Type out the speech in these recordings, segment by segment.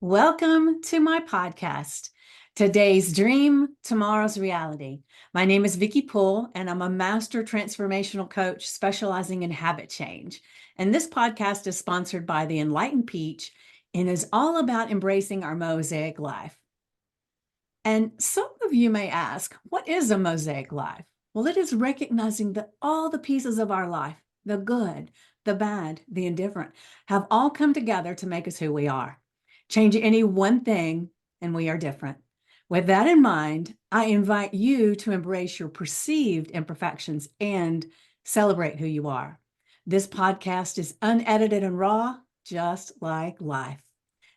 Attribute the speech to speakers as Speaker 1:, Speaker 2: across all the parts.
Speaker 1: Welcome to my podcast, Today's Dream, Tomorrow's Reality. My name is Vickiepoole, and I'm a master transformational coach specializing in habit change. And this podcast is sponsored by The Enlightened Peach and is all about embracing our mosaic life. And some of you may ask, what is a mosaic life? Well, it is recognizing that all the pieces of our life, the good, the bad, the indifferent, have all come together to make us who we are. Change any one thing, and we are different. With that in mind, I invite you to embrace your perceived imperfections and celebrate who you are. This podcast is unedited and raw, just like life.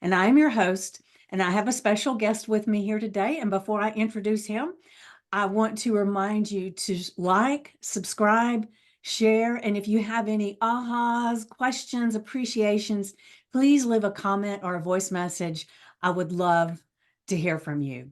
Speaker 1: And I am your host, and I have a special guest with me here today. And before I introduce him, I want to remind you to like, subscribe, share. And if you have any ahas, questions, appreciations, please leave a comment or a voice message. I would love to hear from you.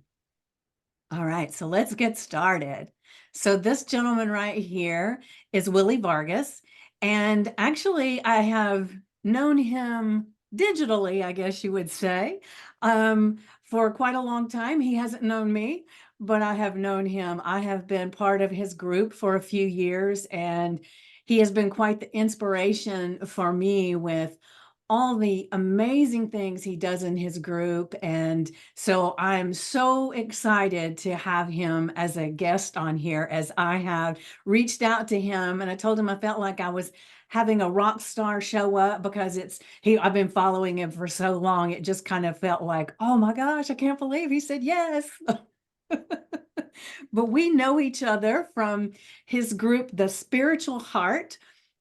Speaker 1: All right, so let's get started. So this gentleman right here is Willie Vargus. And actually, I have known him digitally, I guess you would say, for quite a long time. He hasn't known me, but I have known him. I have been part of his group for a few years, and he has been quite the inspiration for me with all the amazing things he does in his group. And so I'm so excited to have him as a guest on here, as I have reached out to him and I told him I felt like I was having a rock star show up, because I've been following him for so long. It just kind of felt like, oh my gosh, I can't believe he said yes. But we know each other from his group, The Spiritual Heart.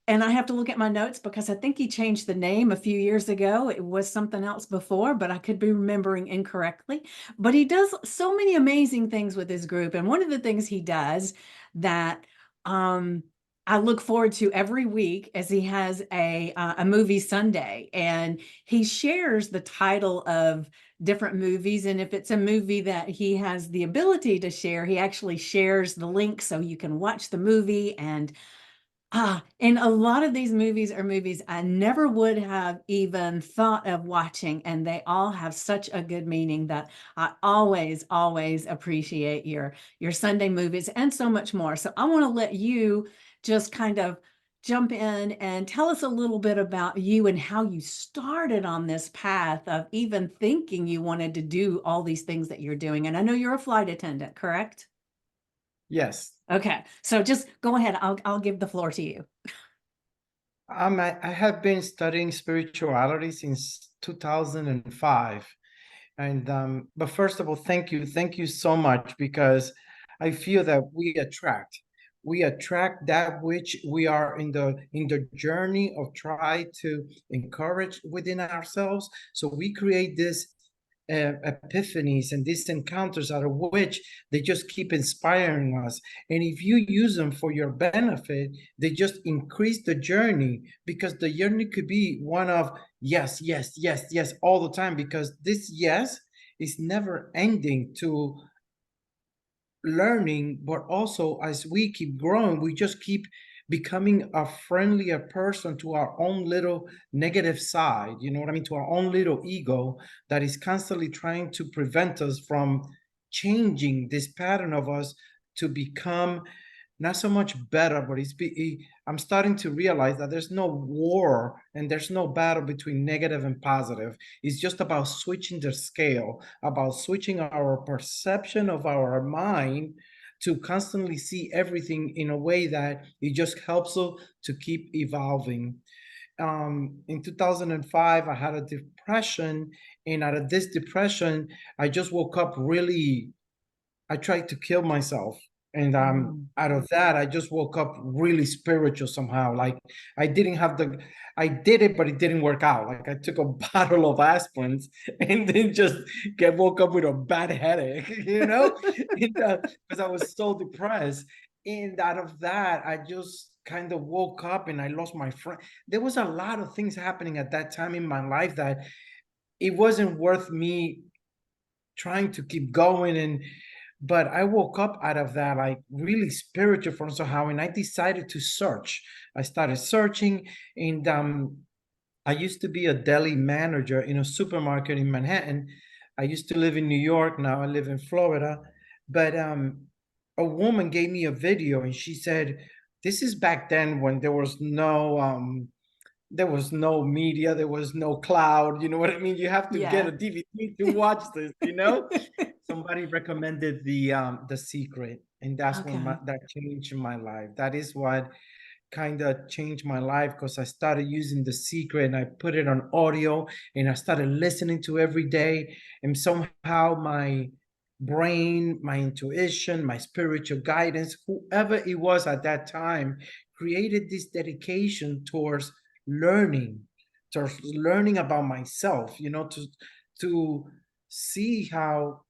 Speaker 1: And I have to look at my notes because I think he changed the name a few years ago. It was something else before, but I could be remembering incorrectly. But he does so many amazing things with his group. And one of the things he does that I look forward to every week, as he has a movie Sunday, and he shares the title of different movies. And if it's a movie that he has the ability to share, he actually shares the link so you can watch the movie. And a lot of these movies are movies I never would have even thought of watching, and they all have such a good meaning that I always, always appreciate your Sunday movies and so much more. So I want to let you just kind of jump in and tell us a little bit about you and how you started on this path of even thinking you wanted to do all these things that you're doing. And I know you're a flight attendant, correct?
Speaker 2: Yes.
Speaker 1: Okay, so just go ahead. I'll give the floor to you.
Speaker 2: I have been studying spirituality since 2005. But first of all, thank you. Thank you so much, because I feel that we attract that which we are in the journey of try to encourage within ourselves. So we create this epiphanies and these encounters out of which they just keep inspiring us. And if you use them for your benefit, they just increase the journey, because the journey could be one of yes, yes, yes, yes, all the time, because this yes is never ending to learning. But also, as we keep growing, we just keep becoming a friendlier person to our own little negative side, you know what I mean, to our own little ego that is constantly trying to prevent us from changing this pattern of us to become not so much better, but I'm starting to realize that there's no war and there's no battle between negative and positive. It's just about switching the scale, about switching our perception of our mind to constantly see everything in a way that it just helps us to keep evolving. In 2005, I had a depression, and out of this depression, I just woke up really, I tried to kill myself. And
Speaker 1: Mm.
Speaker 2: out of that, I just woke up really spiritual somehow. Like I didn't have the, I did it, but it didn't work out. Like I took a bottle of aspirins and then just woke up with a bad headache, you know, because I was so depressed. And out of that, I just kind of woke up and I lost my friend. There was a lot of things happening at that time in my life that it wasn't worth me trying to keep going. And but I woke up out of that like really spiritual from somehow, and I decided to search. I started searching, and I used to be a deli manager in a supermarket in Manhattan. I used to live in New York. Now I live in Florida. But a woman gave me a video and she said, this is back then when there was no media, there was no cloud. You know what I mean? You have to get
Speaker 1: Yeah.
Speaker 2: a DVD to watch this, you know? Somebody recommended The Secret, and that's when
Speaker 1: Okay.
Speaker 2: that changed my life. That is what kind of changed my life, because I started using The Secret and I put it on audio and I started listening to every day. And somehow my brain, my intuition, my spiritual guidance, whoever it was at that time, created this dedication learning, towards learning about myself, to see how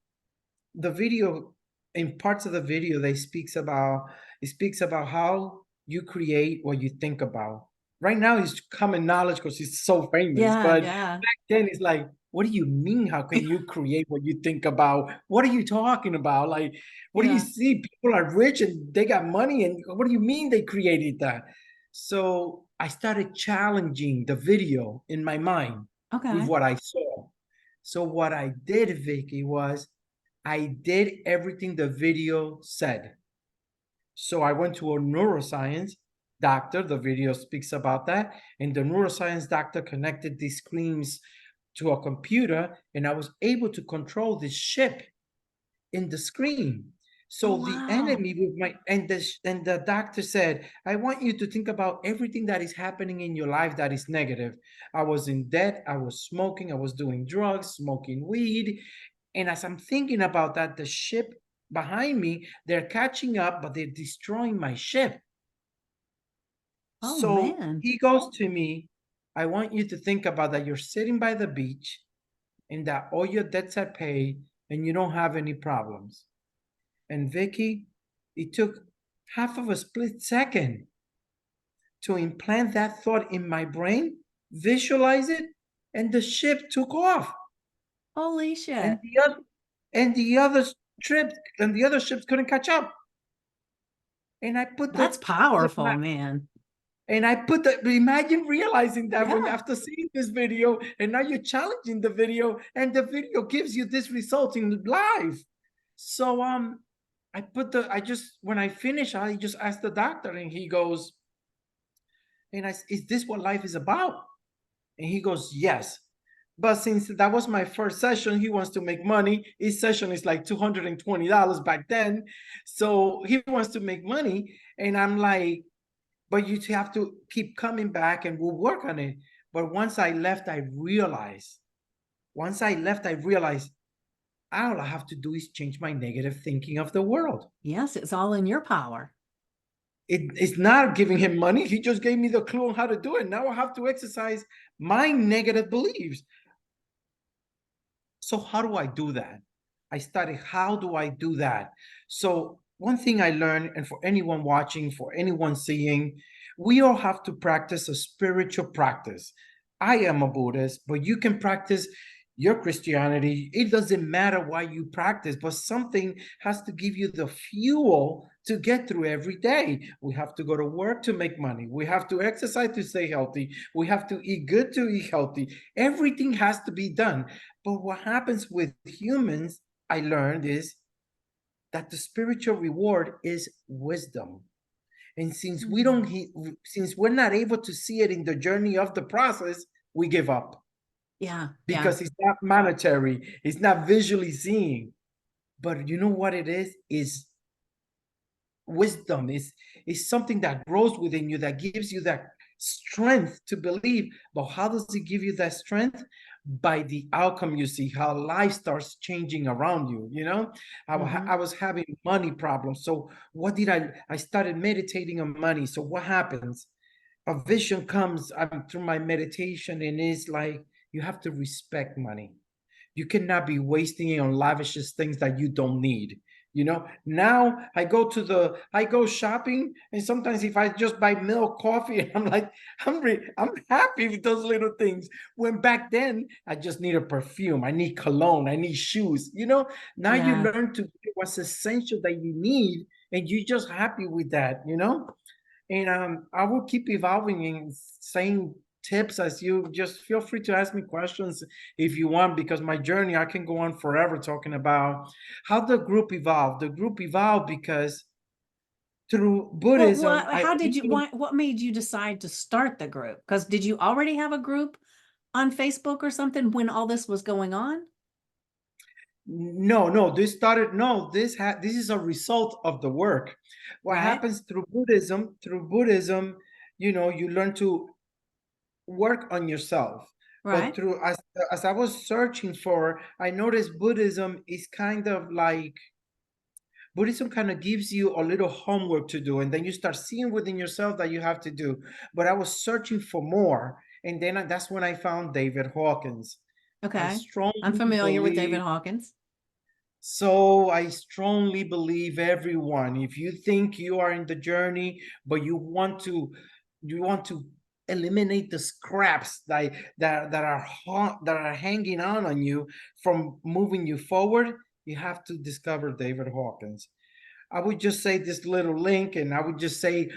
Speaker 2: the video, in parts of the video, it speaks about how you create what you think about. Right now it's common knowledge because he's so famous,
Speaker 1: Yeah,
Speaker 2: but
Speaker 1: yeah,
Speaker 2: back then it's like, what do you mean, how can you create what you think about? What are you talking about? Like, what do you
Speaker 1: yeah.
Speaker 2: see? People are rich and they got money, and what do you mean they created that? So I started challenging the video in my mind with
Speaker 1: Okay.
Speaker 2: what I saw. So what I did, Vickie, was I did everything the video said. So I went to a neuroscience doctor. The video speaks about that. And the neuroscience doctor connected these screens to a computer, and I was able to control this chip in the screen.
Speaker 1: Oh,
Speaker 2: So the
Speaker 1: wow.
Speaker 2: enemy with my and the doctor said, I want you to think about everything that is happening in your life that is negative. I was in debt, I was smoking, I was doing drugs, smoking weed. And as I'm thinking about that, the ship behind me, they're catching up, but they're destroying my ship.
Speaker 1: Oh,
Speaker 2: So
Speaker 1: man.
Speaker 2: he goes to me, I want you to think about that you're sitting by the beach and that all your debts are paid and you don't have any problems. And Vickie, it took half of a split second to implant that thought in my brain, visualize it, and the ship took off.
Speaker 1: Holy
Speaker 2: And
Speaker 1: shit.
Speaker 2: the other and the other trip and the other ships couldn't catch up. And I put
Speaker 1: That's powerful, man.
Speaker 2: imagine realizing that when
Speaker 1: Yeah.
Speaker 2: after seeing this video, and now you're challenging the video, and the video gives you this result in live. So I just when I finish, I just asked the doctor, and he goes, is this what life is about? And he goes, yes. But since that was my first session, he wants to make money. Each session is like $220 back then. So he wants to make money. And I'm like, but you have to keep coming back and we'll work on it. But once I realized all I have to do is change my negative thinking of the world.
Speaker 1: Yes, it's all in your power.
Speaker 2: It's not giving him money. He just gave me the clue on how to do it. Now I have to exercise my negative beliefs. So how do I do that? I studied, how do I do that? So one thing I learned, and for anyone watching, for anyone seeing, we all have to practice a spiritual practice. I am a Buddhist, but you can practice your Christianity. It doesn't matter why you practice, but something has to give you the fuel to get through every day. We have to go to work to make money. We have to exercise to stay healthy. We have to eat good to eat healthy. Everything has to be done. But what happens with humans, I learned, is that the spiritual reward is wisdom. And since we don't,
Speaker 1: Mm.
Speaker 2: since we're not able to see it in the journey of the process, we give up
Speaker 1: Yeah, yeah.
Speaker 2: because it's not monetary, it's not visually seeing. But you know what it is? Is wisdom, is something that grows within you, that gives you that strength to believe. But how does it give you that strength? By the outcome you see, how life starts changing around you. I
Speaker 1: Hmm.
Speaker 2: was having money problems. So what did I started meditating on money. So what happens? A vision comes through my meditation, and it's like, you have to respect money. You cannot be wasting it on lavish things that you don't need. Now I go shopping, and sometimes if I just buy milk, coffee, I'm like, I'm happy with those little things. When back then I just need a perfume, I need cologne, I need shoes. Now you
Speaker 1: Yeah.
Speaker 2: learn to get what's essential that you need, and you're just happy with that. And I will keep evolving and saying tips as you just feel free to ask me questions if you want, because my journey, I can go on forever talking about how the group evolved. The group evolved because through
Speaker 1: Well,
Speaker 2: Buddhism, I
Speaker 1: how did you,
Speaker 2: initially,
Speaker 1: what made you decide to start the group? Because did you already have a group on Facebook or something when all this was going on?
Speaker 2: no, this started, no, this is a result of the work. What
Speaker 1: Right,
Speaker 2: happens through Buddhism, you learn to work on yourself. But
Speaker 1: right.
Speaker 2: through as I was searching for, I noticed Buddhism kind of gives you a little homework to do, and then you start seeing within yourself that you have to do. But I was searching for more, and then that's when I found David Hawkins. I
Speaker 1: Okay. I'm
Speaker 2: strongly
Speaker 1: familiar with David
Speaker 2: believe
Speaker 1: Hawkins.
Speaker 2: so I strongly believe everyone, if you think you are in the journey, but you want to eliminate the scraps that are hanging on you from moving you forward, you have to discover David Hawkins. I would just say this little link, and I would just say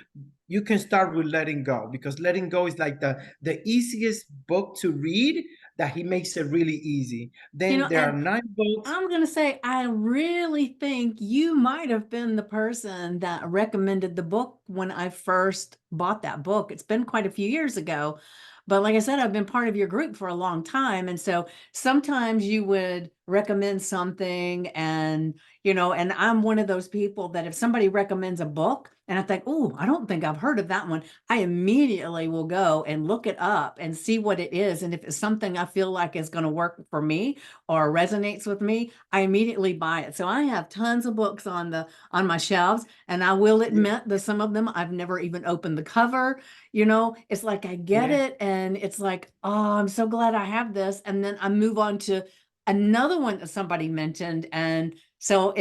Speaker 2: you can start with Letting Go, because Letting Go is like the easiest book to read, that he makes it really easy. Then there are
Speaker 1: And
Speaker 2: 9 books.
Speaker 1: I'm going to say, I really think you might have been the person that recommended the book when I first bought that book. It's been quite a few years ago. But like I said, I've been part of your group for a long time. And so sometimes you would recommend something and I'm one of those people that if somebody recommends a book and I think, oh, I don't think I've heard of that one, I immediately will go and look it up and see what it is. And if it's something I feel like is going to work for me, or resonates with me, I immediately buy it. So I have tons of books on my shelves, and I will
Speaker 2: Yeah,
Speaker 1: admit that some of them I've never even opened the cover. It's like I get
Speaker 2: yeah,
Speaker 1: it, and it's like, oh, I'm so glad I have this, and then I move on to another one that somebody mentioned, and so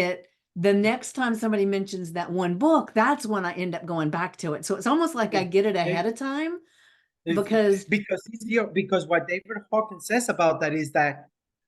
Speaker 1: the next time somebody mentions that one book, that's when I end up going back to it. So it's almost like I
Speaker 2: it,
Speaker 1: get it ahead
Speaker 2: it,
Speaker 1: of time
Speaker 2: it-
Speaker 1: because
Speaker 2: because what David Hawkins says about that is that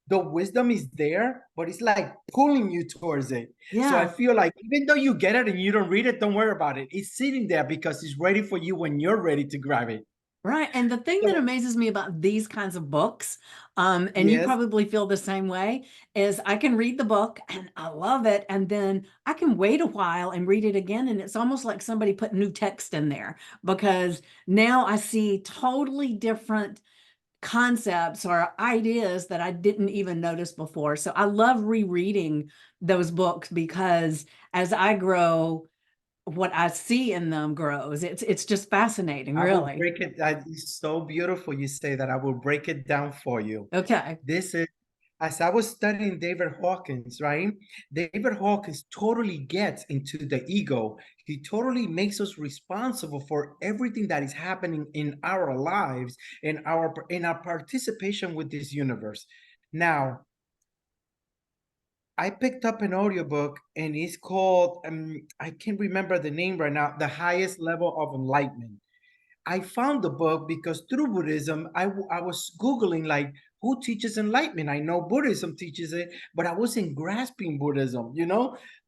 Speaker 2: the wisdom is there, but it's like pulling you towards it. So I
Speaker 1: yeah.
Speaker 2: feel like even though you get it and you don't read it, don't worry about it. It's sitting there because it's ready for you when you're ready to grab it.
Speaker 1: Right. And the thing that
Speaker 2: So
Speaker 1: amazes me about these kinds of books, and you
Speaker 2: yes,
Speaker 1: probably feel the same way, is I can read the book and I love it. And then I can wait a while and read it again. And it's almost like somebody put new text in there because now I see totally different concepts or ideas that I didn't even notice before. So I love rereading those books because as I grow, what I see in them grows. It's just fascinating,
Speaker 2: I will
Speaker 1: really.
Speaker 2: break it. It's so beautiful you say that. I will break it down for you.
Speaker 1: Okay.
Speaker 2: This is, as I was studying David Hawkins, right? David Hawkins totally gets into the ego. He totally makes us responsible for everything that is happening in our lives, in our participation with this universe. Now, I picked up an audiobook and it's called, I can't remember the name right now, The Highest Level of Enlightenment. I found the book because through Buddhism, I was Googling like who teaches enlightenment. I know Buddhism teaches it, but I wasn't grasping Buddhism.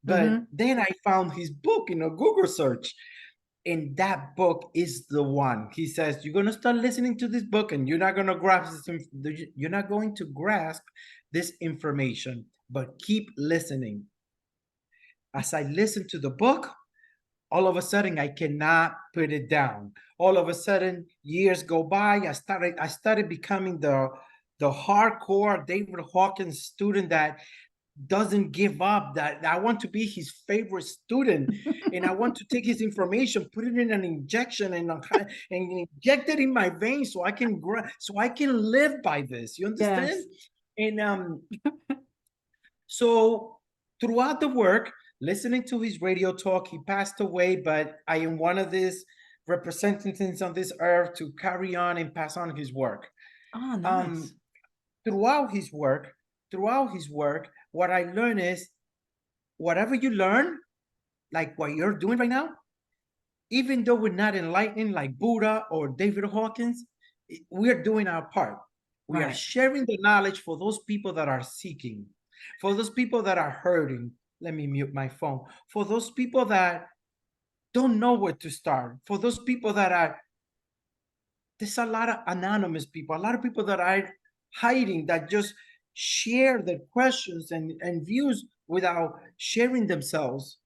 Speaker 2: But
Speaker 1: Mm-hmm.
Speaker 2: then I found his book in a Google search. And that book is the one. He says, you're gonna start listening to this book and you're not gonna grasp you're not going to grasp this information, but keep listening. As I listened to the book, all of a sudden I cannot put it down. All of a sudden years go by. I started becoming the hardcore David Hawkins student that doesn't give up, that I want to be his favorite student, and I want to take his information, put it in an injection, and inject it in my veins so I can live by this. You understand?
Speaker 1: Yes.
Speaker 2: And so throughout the work, listening to his radio talk, he passed away, but I am one of these representatives on this earth to carry on and pass on his work.
Speaker 1: Oh,
Speaker 2: Um,
Speaker 1: nice.
Speaker 2: throughout his work, what I learned is whatever you learn, like what you're doing right now, even though we're not enlightened like Buddha or David Hawkins, we're doing our part. We are
Speaker 1: Right.
Speaker 2: sharing the knowledge for those people that are seeking, for those people that are hurting. Let me mute my phone. For those people that don't know where to start, for those people that are there's a lot of anonymous people, a lot of people that are hiding, that just share their questions and views without sharing themselves.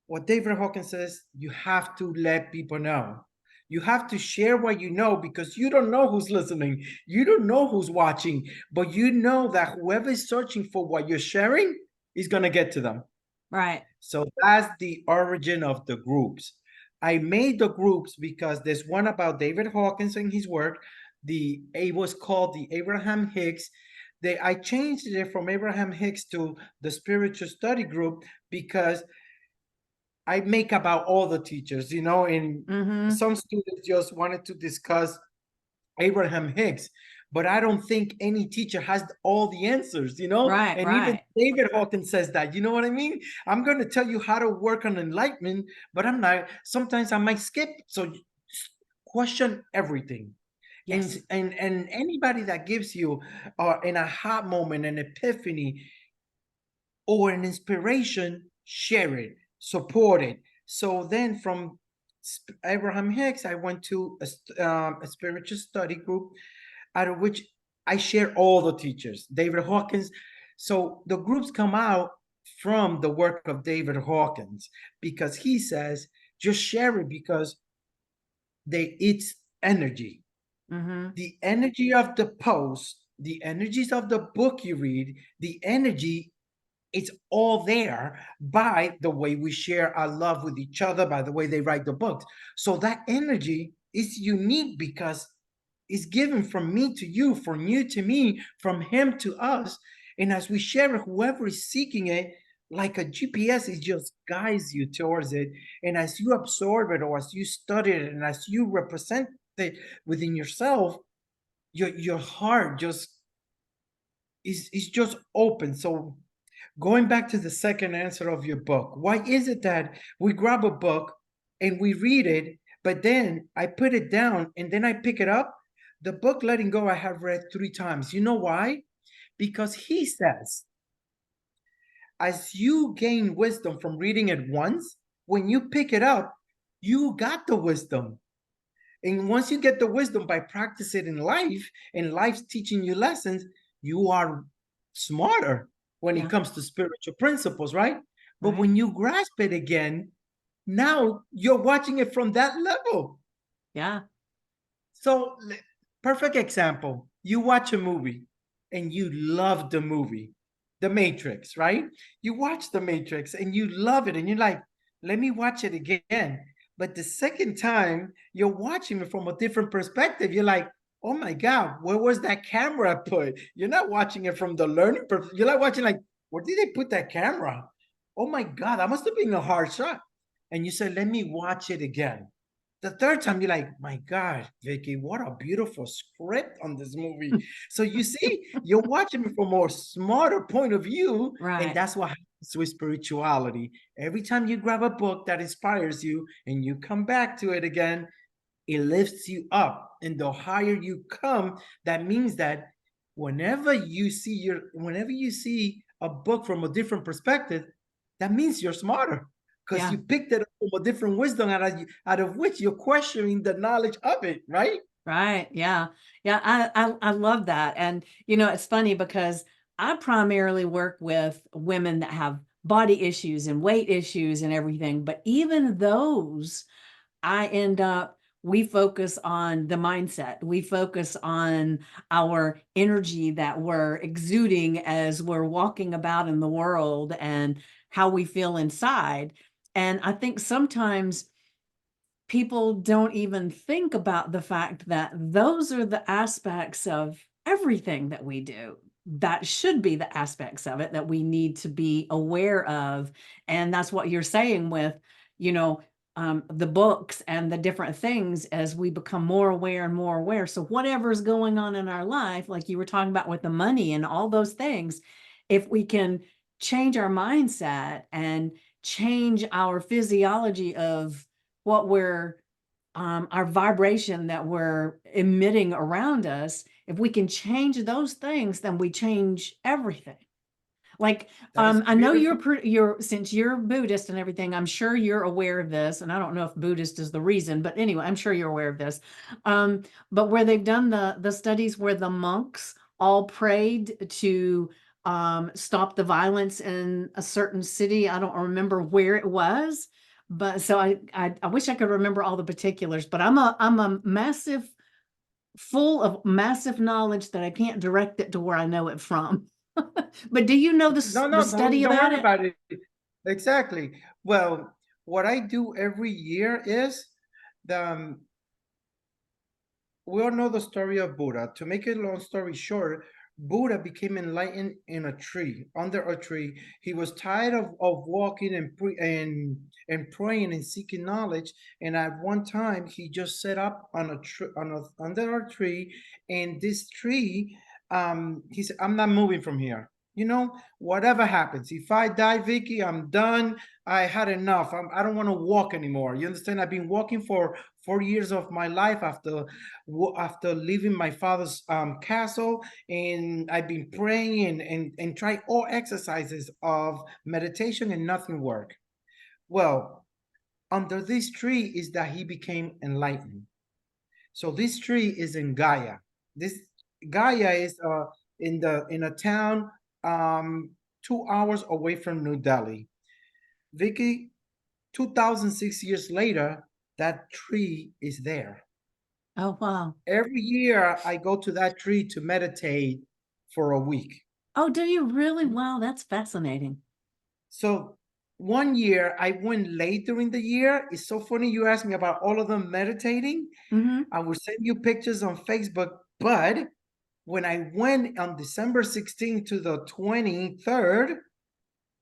Speaker 2: What David Hawkins says, you have to let people know. You have to share what you know, because you don't know who's listening. You don't know who's watching, but you know that whoever is searching for what you're sharing is going to get to them.
Speaker 1: Right.
Speaker 2: So that's the origin of the groups. I made the groups because there's one about David Hawkins and his work. It was called the Abraham Hicks. I changed it from Abraham Hicks to the Spiritual Study Group because I make about all the teachers, and
Speaker 1: Mm-hmm.
Speaker 2: some students just wanted to discuss Abraham Hicks, but I don't think any teacher has all the answers,
Speaker 1: Right,
Speaker 2: and even
Speaker 1: right.
Speaker 2: David Hawkins says that, you know what I mean? I'm going to tell you how to work on enlightenment, but I'm not, sometimes I might skip. So question everything. And,
Speaker 1: Yes.
Speaker 2: and anybody that gives you an aha moment, an epiphany, or an inspiration, share it, support it. So then from Abraham Hicks, I went to a spiritual study group, out of which I share all the teachers, David Hawkins. So the groups come out from the work of David Hawkins, because he says just share it, because it's energy.
Speaker 1: Mm-hmm.
Speaker 2: The energy of the post, the energies of the book you read, the energy, it's all there by the way we share our love with each other, by the way they write the books. So that energy is unique because it's given from me to you, from you to me, from him to us. And as we share it, whoever is seeking it, like a GPS, it just guides you towards it. And as you absorb it, or as you study it, and as you represent it within yourself, your heart just is just open. So going back to the second answer of your book, why is it that we grab a book and we read it, but then I put it down and then I pick it up? The book Letting Go, I have read 3 times. You know why? Because he says, as you gain wisdom from reading it once, when you pick it up, you got the wisdom. And once you get the wisdom by practicing in life, and life's teaching you lessons, you are smarter when it
Speaker 1: Yeah.
Speaker 2: comes to spiritual principles, right? But
Speaker 1: Right.
Speaker 2: when you grasp it again, now you're watching it from that level.
Speaker 1: Yeah.
Speaker 2: So, perfect example, you watch a movie and you love the movie, The Matrix, right? You watch The Matrix and you love it and you're like, let me watch it again. But the second time you're watching it from a different perspective, you're like, oh my God, where was that camera put? You're not watching it from the learning you're not watching like, where did they put that camera? Oh my God, that must have been a hard shot. And you say, let me watch it again. The third time, you're like, my God, Vickie, what a beautiful script on this movie. So you see, you're watching it from a more smarter point of view, and
Speaker 1: Right.
Speaker 2: that's what happens with spirituality. Every time you grab a book that inspires you and you come back to it again, it lifts you up. And the higher you come, that means that whenever you see a book from a different perspective, that means you're smarter, because
Speaker 1: Yeah.
Speaker 2: you picked it up from a different wisdom out of which you're questioning the knowledge of it, right?
Speaker 1: Right. Yeah. Yeah. I love that. And, it's funny because I primarily work with women that have body issues and weight issues and everything. But even those, we focus on the mindset. We focus on our energy that we're exuding as we're walking about in the world and how we feel inside. And I think sometimes people don't even think about the fact that those are the aspects of everything that we do. That should be the aspects of it that we need to be aware of. And that's what you're saying with, you know, the books and the different things as we become more aware and more aware. So whatever's going on in our life, like you were talking about with the money and all those things, if we can change our mindset and change our physiology of what our vibration that we're emitting around us, if we can change those things, then we change everything. Like,
Speaker 2: That is
Speaker 1: I know
Speaker 2: beautiful.
Speaker 1: since you're Buddhist and everything, I'm sure you're aware of this, and I don't know if Buddhist is the reason, but anyway, I'm sure you're aware of this. But where they've done the studies where the monks all prayed to stop the violence in a certain city. I don't remember where it was, but so I wish I could remember all the particulars, but I'm a massive full of massive knowledge that I can't direct it to where I know it from. But do you know
Speaker 2: No,
Speaker 1: the
Speaker 2: no,
Speaker 1: study
Speaker 2: don't
Speaker 1: about
Speaker 2: worry
Speaker 1: it?
Speaker 2: about it. Exactly. Well, what I do every year is the we all know the story of Buddha. To make a long story short, Buddha became enlightened in a tree, under a tree. He was tired of walking and praying and seeking knowledge. And at one time, he just set up on a tree, under a tree. And this tree, he said, "I'm not moving from here. You know, whatever happens, if I die, Vickie, I'm done. I had enough. I don't want to walk anymore. You understand? I've been walking for 4 years of my life after leaving my father's castle, and I've been praying and try all exercises of meditation, and nothing worked. Well, under this tree is that he became enlightened. So this tree is in Gaia. This Gaia is in a town 2 hours away from New Delhi. Vickie, 2006 years later, that tree is there.
Speaker 1: Oh, wow.
Speaker 2: Every year I go to that tree to meditate for a week.
Speaker 1: Oh, do you really? Wow, that's fascinating.
Speaker 2: So one year I went late during the year. It's so funny you asked me about all of them meditating.
Speaker 1: Mm-hmm.
Speaker 2: I will send you pictures on Facebook. But when I went on December 16th to the 23rd,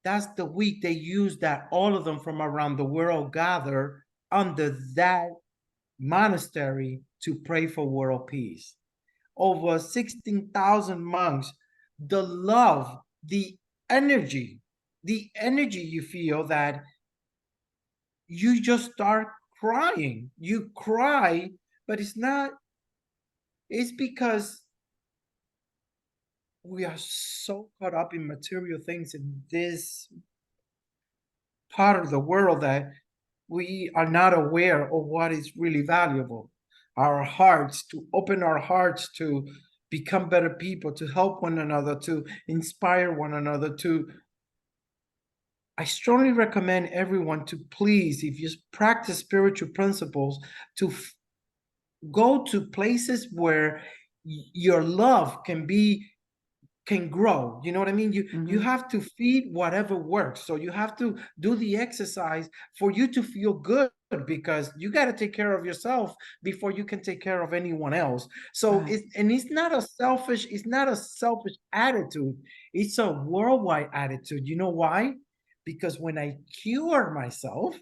Speaker 2: that's the week they used that all of them from around the world gather under that monastery to pray for world peace. Over 16,000 monks. The love, the energy you feel, that you just start crying. You cry, but it's not, it's because we are so caught up in material things in this part of the world that we are not aware of what is really valuable. Our hearts, to open our hearts to become better people, to help one another, to inspire one another, to I strongly recommend everyone to please, if you practice spiritual principles, to go to places where your love can grow. You know what I mean? You
Speaker 1: Mm-hmm.
Speaker 2: have to feed whatever works. So you have to do the exercise for you to feel good, because you got to take care of yourself before you can take care of anyone else. So
Speaker 1: Right.
Speaker 2: it's not a selfish attitude. It's a worldwide attitude. You know why? Because when I cure myself,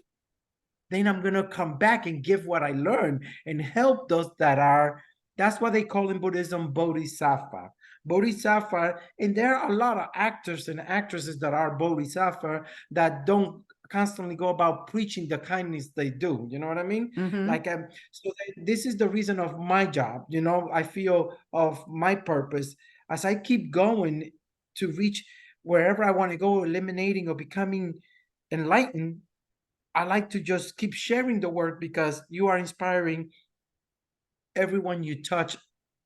Speaker 2: then I'm going to come back and give what I learned and help those that are, that's what they call in Buddhism bodhisattva. Bodhisattva, and there are a lot of actors and actresses that are bodhisattva that don't constantly go about preaching the kindness they do. You know what I mean?
Speaker 1: Mm-hmm.
Speaker 2: Like, so this is the reason of my job. You know, I feel of my purpose as I keep going to reach wherever I want to go, eliminating or becoming enlightened. I like to just keep sharing the word because you are inspiring everyone you touch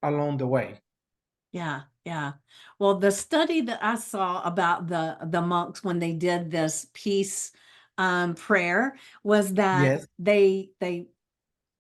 Speaker 2: along the way.
Speaker 1: Yeah, yeah. Well, the study that I saw about the monks when they did this peace prayer was that
Speaker 2: Yes,
Speaker 1: they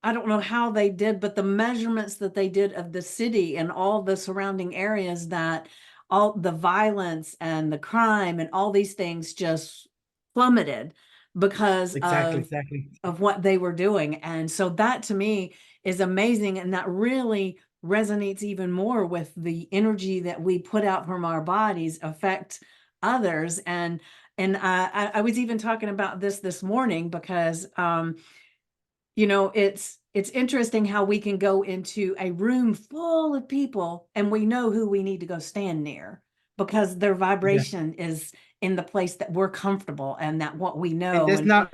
Speaker 1: I don't know how they did, but the measurements that they did of the city and all the surrounding areas, that all the violence and the crime and all these things just plummeted because
Speaker 2: exactly, exactly.
Speaker 1: of what they were doing. And so that to me is amazing. And that really resonates even more with the energy that we put out from our bodies affect others. And I was even talking about this morning because it's interesting how we can go into a room full of people and we know who we need to go stand near because their
Speaker 2: Yeah.
Speaker 1: vibration is in the place that we're comfortable and that what we
Speaker 2: And
Speaker 1: know.
Speaker 2: there's
Speaker 1: And
Speaker 2: not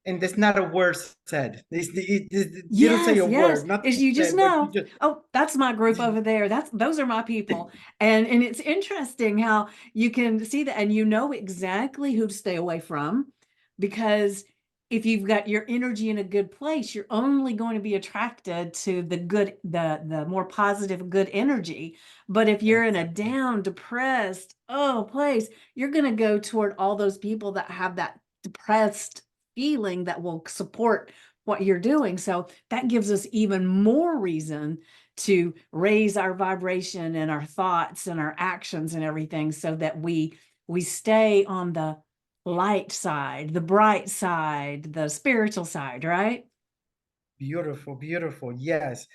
Speaker 2: and there's not a word said. You don't say a
Speaker 1: Yes.
Speaker 2: word, nothing
Speaker 1: Is you just
Speaker 2: said, but you
Speaker 1: know,
Speaker 2: just
Speaker 1: oh, that's my group over there. Those are my people. And it's interesting how you can see that and you know exactly who to stay away from, because if you've got your energy in a good place, you're only going to be attracted to the good, the more positive, good energy. But if you're in a
Speaker 2: exactly.
Speaker 1: down, depressed, place, you're going to go toward all those people that have that depressed feeling that will support what you're doing. So that gives us even more reason to raise our vibration and our thoughts and our actions and everything, so that we stay on the light side, the bright side, the spiritual side, right?
Speaker 2: Beautiful, beautiful. Yes.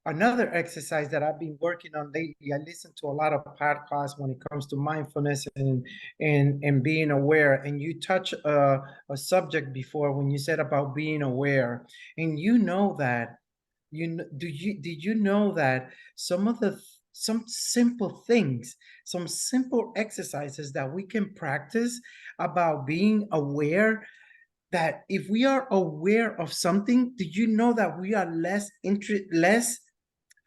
Speaker 2: Another exercise that I've been working on lately, I listen to a lot of podcasts when it comes to mindfulness and being aware. And you touch a subject before when you said about being aware. And you know that did you know that some simple things, some simple exercises that we can practice about being aware, that if we are aware of something, did you know that we are less,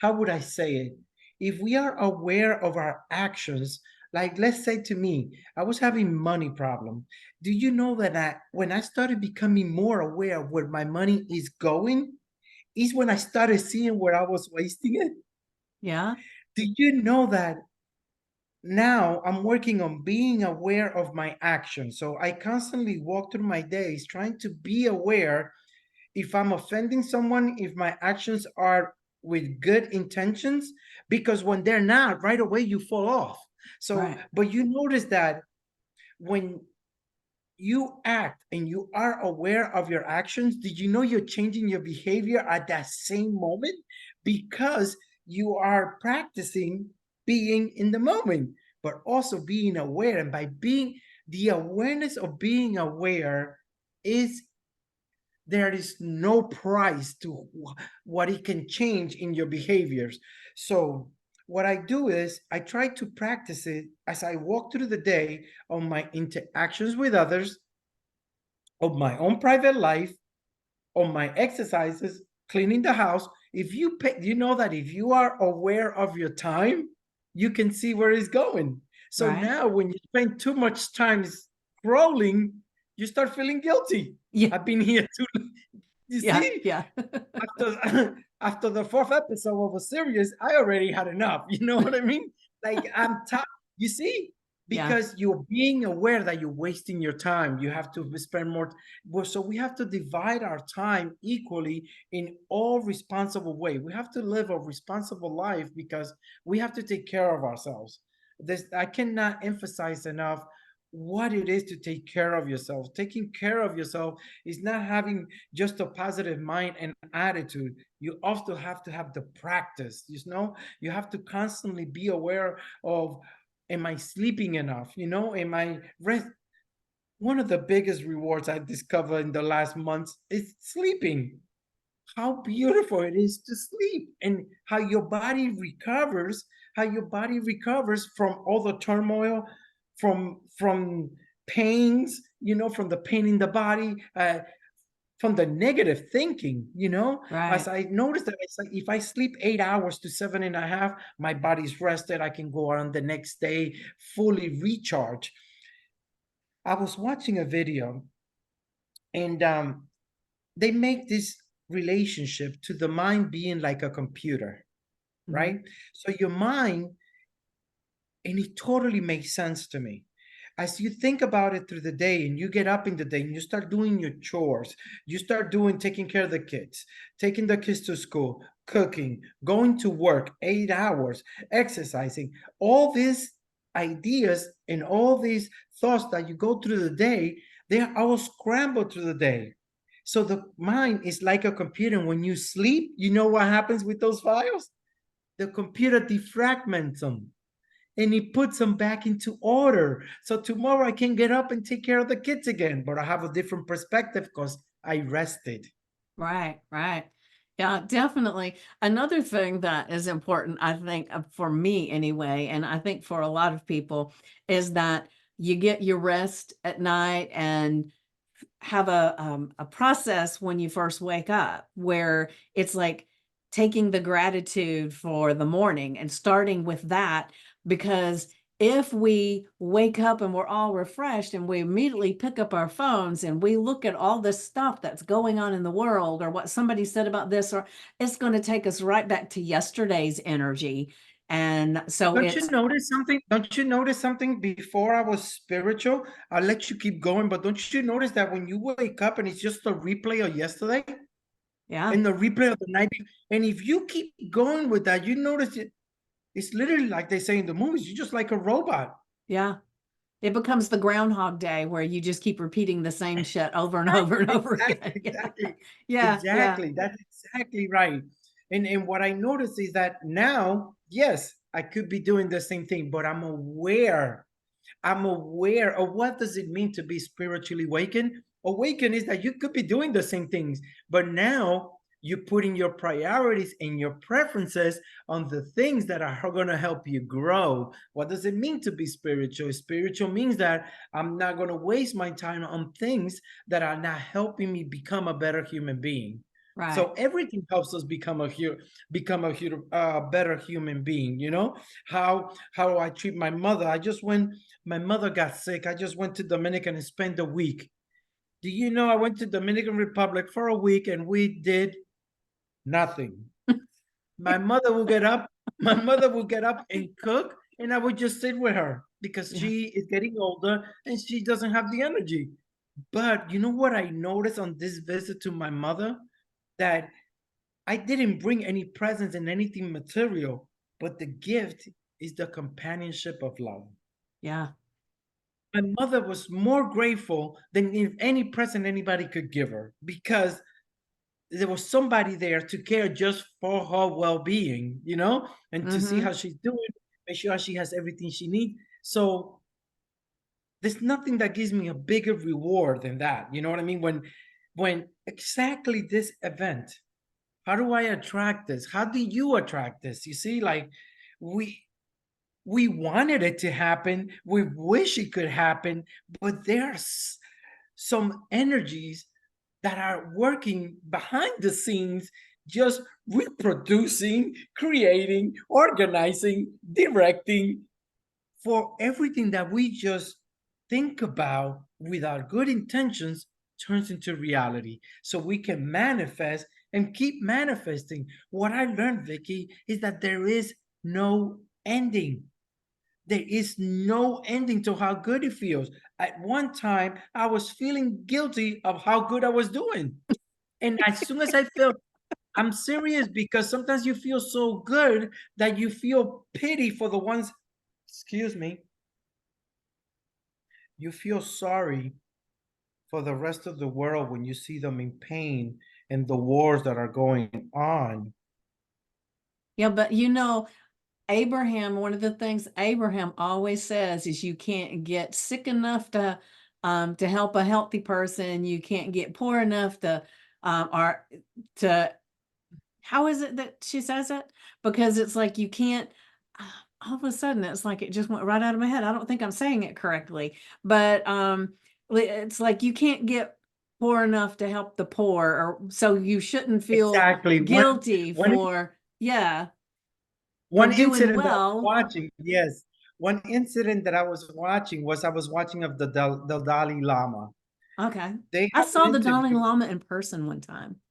Speaker 2: how would I say it? If we are aware of our actions, like let's say to me, I was having money problem. Do you know that when I started becoming more aware of where my money is going, is when I started seeing where I was wasting it?
Speaker 1: Yeah.
Speaker 2: Do you know that now I'm working on being aware of my actions? So I constantly walk through my days trying to be aware if I'm offending someone, if my actions are with good intentions, because when they're not, right away you fall off. So,
Speaker 1: Right.
Speaker 2: but you notice that when you act and you are aware of your actions, did you know you're changing your behavior at that same moment? Because you are practicing being in the moment, but also being aware. And by being the awareness of being aware is, there is no price to what it can change in your behaviors. So what I do is I try to practice it as I walk through the day on my interactions with others, of my own private life, on my exercises, cleaning the house. If you pay, you know that if you are aware of your time, you can see where it's going. So
Speaker 1: Right.
Speaker 2: now when you spend too much time scrolling, you start feeling guilty.
Speaker 1: Yeah.
Speaker 2: I've been here too. You
Speaker 1: Yeah.
Speaker 2: see,
Speaker 1: Yeah.
Speaker 2: after after the fourth episode of a series, I already had enough. You know what I mean? Like I'm tired. You see,
Speaker 1: Yeah.
Speaker 2: because you're being aware that you're wasting your time. You have to spend more. Well, so we have to divide our time equally in all responsible way. We have to live a responsible life because we have to take care of ourselves. This I cannot emphasize enough what it is to take care of yourself. Taking care of yourself is not having just a positive mind and attitude. You also have to have the practice, you know. You have to constantly be aware of, am I sleeping enough, you know, am I rest. One of the biggest rewards I've discovered in the last months is sleeping. How beautiful it is to sleep, and how your body recovers, from all the turmoil, from pains, you know, from the pain in the body, from the negative thinking, you know. As
Speaker 1: Right.
Speaker 2: I noticed that it's like if I sleep 8 hours to 7.5, my body's rested. I can go on the next day fully recharged. I was watching a video, and they make this relationship to the mind being like a computer,
Speaker 1: Hmm.
Speaker 2: right? So your mind, and it totally makes sense to me. As you think about it through the day and you get up in the day and you start doing your chores, you start taking care of the kids, taking the kids to school, cooking, going to work 8 hours, exercising, all these ideas and all these thoughts that you go through the day, they are all scrambled through the day. So the mind is like a computer. When you sleep, you know what happens with those files? The computer defragments them and he puts them back into order. So tomorrow I can get up and take care of the kids again, but I have a different perspective because I rested.
Speaker 1: Right. Right. Yeah, definitely. Another thing that is important, I think, for me anyway, and I think for a lot of people, is that you get your rest at night and have a process when you first wake up where it's like taking the gratitude for the morning and starting with that, because if we wake up and we're all refreshed and we immediately pick up our phones and we look at all this stuff that's going on in the world or what somebody said about this, or it's going to take us right back to yesterday's energy. And so
Speaker 2: Don't you
Speaker 1: it's,
Speaker 2: notice something? Don't you notice something? Before I was spiritual, I'll let you keep going, but don't you notice that when you wake up and it's just a replay of yesterday
Speaker 1: yeah,
Speaker 2: and the replay of the night, and if you keep going with that, you notice it's literally like they say in the movies, you're just like a robot.
Speaker 1: yeah. It becomes the Groundhog Day where you just keep repeating the same shit over and over and over again.
Speaker 2: Exactly,
Speaker 1: Yeah, yeah,
Speaker 2: exactly. That's exactly right. And what I noticed is that now, yes, I could be doing the same thing, but I'm aware. I'm aware of what does it mean to be spiritually awakened. Awakened is that you could be doing the same things, but now you're putting your priorities and your preferences on the things that are going to help you grow. What does it mean to be spiritual? Spiritual means that I'm not going to waste my time on things that are not helping me become a better human being.
Speaker 1: right.
Speaker 2: So everything helps us become a better human being. You know how I treat my mother. My mother got sick. I just went to Dominican and spent a week. Do you know I went to Dominican Republic for a week and we did nothing. My mother will get up, my mother will get up and cook, and I would just sit with her because
Speaker 1: Yeah,
Speaker 2: she is getting older and she doesn't have the energy. But you know what I noticed on this visit to my mother? That I didn't bring any presents and anything material, but the gift is the companionship of love.
Speaker 1: yeah,
Speaker 2: My mother was more grateful than if any present anybody could give her because there was somebody there to care just for her well-being, and to see
Speaker 1: mm-hmm,
Speaker 2: how she's doing, make sure she has everything she needs. So there's nothing that gives me a bigger reward than that. You know what I mean? When exactly this event, how do I attract this? How do you attract this? You see, like we we wanted it to happen. We wish it could happen, but there's some energies that are working behind the scenes, just reproducing, creating, organizing, directing for everything that we just think about with our good intentions turns into reality. So we can manifest and keep manifesting. What I learned, Vickie, is that there is no ending. There is no ending to how good it feels. At one time, I was feeling guilty of how good I was doing. And as soon as I felt, I'm serious, because sometimes you feel so good that you feel pity for the ones, excuse me, you feel sorry for the rest of the world when you see them in pain and the wars that are going on.
Speaker 1: yeah. But Abraham, one of the things Abraham always says is you can't get sick enough to help a healthy person. You can't get poor enough or to, how is it that she says it? Because it's like you can't, all of a sudden it's like it just went right out of my head. I don't think I'm saying it correctly, but it's like you can't get poor enough to help the poor, or so you shouldn't feel
Speaker 2: Exactly.
Speaker 1: guilty
Speaker 2: One
Speaker 1: for, yeah, for
Speaker 2: one
Speaker 1: doing
Speaker 2: incident that I was
Speaker 1: well.
Speaker 2: watching, yes. One incident that I was watching was I was watching of the Dalai Lama.
Speaker 1: Okay.
Speaker 2: They
Speaker 1: I
Speaker 2: have an
Speaker 1: saw the Dalai
Speaker 2: interview.
Speaker 1: Lama in person one time.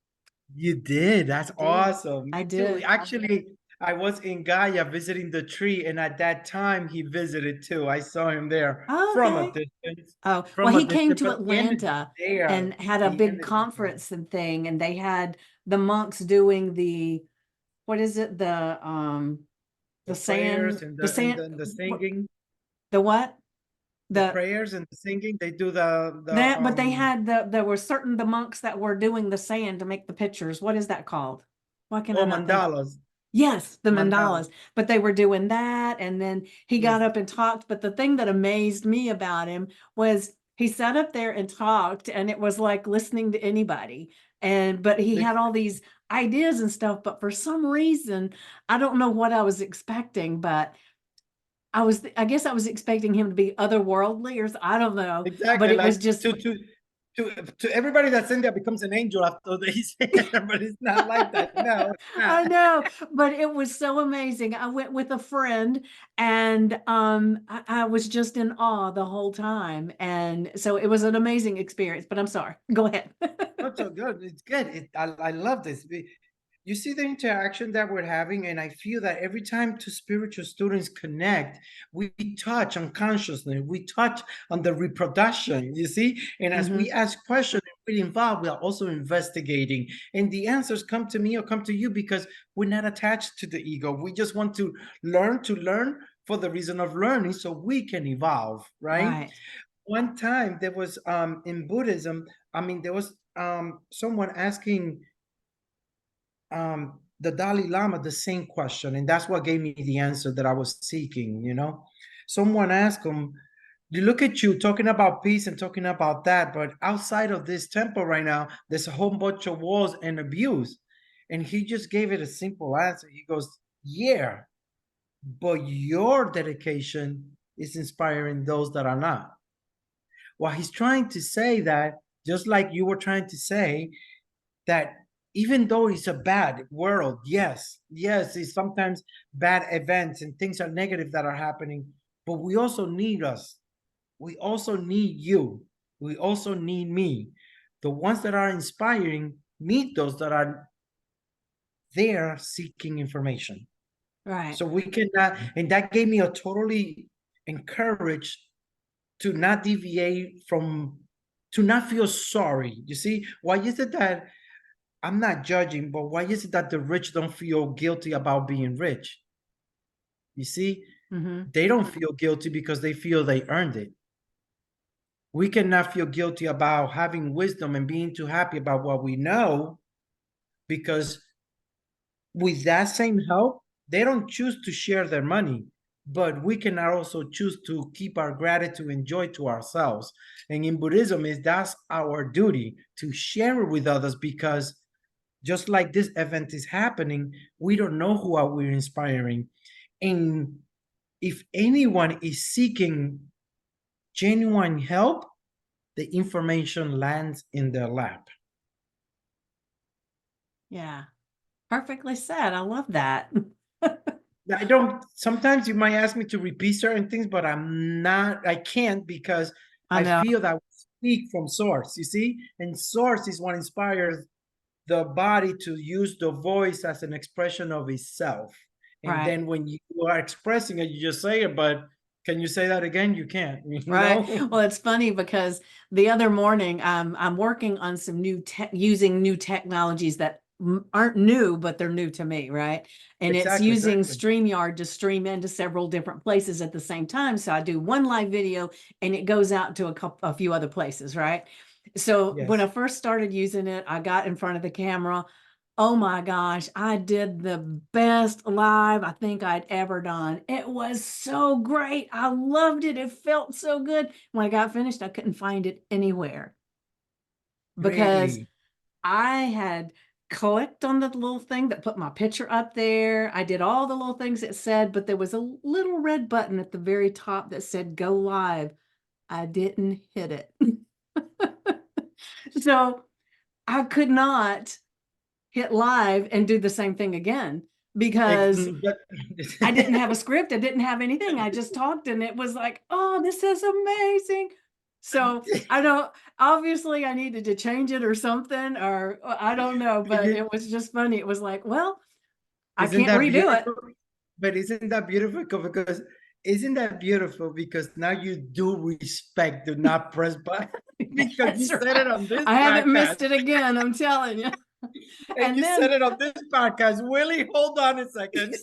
Speaker 2: You did. That's
Speaker 1: I did.
Speaker 2: awesome.
Speaker 1: I
Speaker 2: Me too.
Speaker 1: did.
Speaker 2: Actually, I was in Gaia visiting the tree, and at that time he visited too. I saw him there
Speaker 1: Oh,
Speaker 2: from a
Speaker 1: okay.
Speaker 2: distance,
Speaker 1: Oh, well, he came to
Speaker 2: but the energy
Speaker 1: Atlanta
Speaker 2: there,
Speaker 1: and had a
Speaker 2: the
Speaker 1: big
Speaker 2: energy there.
Speaker 1: conference and thing, and they had the monks doing what is it?
Speaker 2: The prayers and
Speaker 1: the sand,
Speaker 2: the singing,
Speaker 1: the what?
Speaker 2: the
Speaker 1: The
Speaker 2: prayers and the singing. They do the
Speaker 1: That, but they had there were the monks that were doing the sand to make the pictures. What is that called? Why can I not think?
Speaker 2: mandalas.
Speaker 1: Yes, the
Speaker 2: Mandalas.
Speaker 1: mandalas. But they were doing that. And then he got
Speaker 2: Yes.
Speaker 1: up and talked. But the thing that amazed me about him was he sat up there and talked, and it was like listening to anybody. But he had all these ideas and stuff. But for some reason, I don't know what I was expecting, but I guess I was expecting him to be otherworldly, or I don't know. But
Speaker 2: Exactly,
Speaker 1: it was
Speaker 2: like
Speaker 1: just,
Speaker 2: to everybody that's in there becomes an angel after they say it, but it's not like that. No, it's
Speaker 1: I
Speaker 2: not.
Speaker 1: know, but it was so amazing. I went with a friend and I was just in awe the whole time. And so it was an amazing experience, but I'm sorry. Go ahead.
Speaker 2: Not so good. It's good. I love this. You see the interaction that we're having, and I feel that every time two spiritual students connect, we touch on consciousness, we touch on the reproduction, you see? And as we ask questions and we involve, we are also investigating. And the answers come to me or come to you because we're not attached to the ego. We just want to learn for the reason of learning so we can evolve, right?
Speaker 1: Right.
Speaker 2: One time there was in Buddhism, I mean, there was someone asking the Dalai Lama the same question, and that's what gave me the answer that I was seeking. Someone asked him, "You look at you talking about peace and talking about that, but outside of this temple right now, there's a whole bunch of wars and abuse." And he just gave it a simple answer. He goes, "Yeah, but your dedication is inspiring those that are not." Well, he's trying to say that, just like you were trying to say, that even though it's a bad world, yes, it's sometimes bad events and things are negative that are happening, but we also need us. We also need you. We also need me. The ones that are inspiring need those that are there seeking information.
Speaker 1: Right.
Speaker 2: So we cannot, and that gave me a totally encouraged to not deviate from, to not feel sorry. You see, why is it that I'm not judging, but why is it that the rich don't feel guilty about being rich? You see, they don't feel guilty because they feel they earned it. We cannot feel guilty about having wisdom and being too happy about what we know, because with that same help, they don't choose to share their money, but we can also choose to keep our gratitude and joy to ourselves. And in Buddhism, that's our duty to share it with others, because just like this event is happening, we don't know who are we inspiring. And if anyone is seeking genuine help, the information lands in their lap.
Speaker 1: Yeah. Perfectly said. I love that.
Speaker 2: I don't, sometimes you might ask me to repeat certain things, but I can't, because
Speaker 1: I
Speaker 2: I
Speaker 1: know.
Speaker 2: feel that we speak from source, you see? And source is what inspires the body to use the voice as an expression of itself. And
Speaker 1: Right.
Speaker 2: then when you are expressing it, you just say it, but can you say that again? You can't,
Speaker 1: Right. Well, it's funny because the other morning, I'm working on some using new technologies that aren't new, but they're new to me, right? And it's
Speaker 2: Exactly,
Speaker 1: using
Speaker 2: exactly.
Speaker 1: StreamYard to stream into several different places at the same time. So I do one live video and it goes out to a few other places, right? So when I
Speaker 2: Yes.
Speaker 1: first started using it, I got in front of the camera. Oh my gosh, I did the best live I think I'd ever done. It was so great. I loved it. It felt so good. When I got finished, I couldn't find it anywhere because
Speaker 2: Really?
Speaker 1: I had clicked on the little thing that put my picture up there. I did all the little things it said, but there was a little red button at the very top that said go live. I didn't hit it. So I could not hit live and do the same thing again because
Speaker 2: But
Speaker 1: I didn't have a script. I didn't have anything. I just talked and it was like, oh, this is amazing. So I don't, obviously I needed to change it or something, or I don't know, but it was just funny. It was like, well, I
Speaker 2: isn't
Speaker 1: can't
Speaker 2: that
Speaker 1: redo it.
Speaker 2: beautiful? But isn't that beautiful? Because isn't that beautiful? Because now you do respect, do not press button, because you
Speaker 1: That's
Speaker 2: said it
Speaker 1: right.
Speaker 2: on this
Speaker 1: I haven't
Speaker 2: podcast.
Speaker 1: missed it again. I'm telling you.
Speaker 2: And
Speaker 1: And
Speaker 2: you said
Speaker 1: then
Speaker 2: it on this podcast. Willie, hold on a second.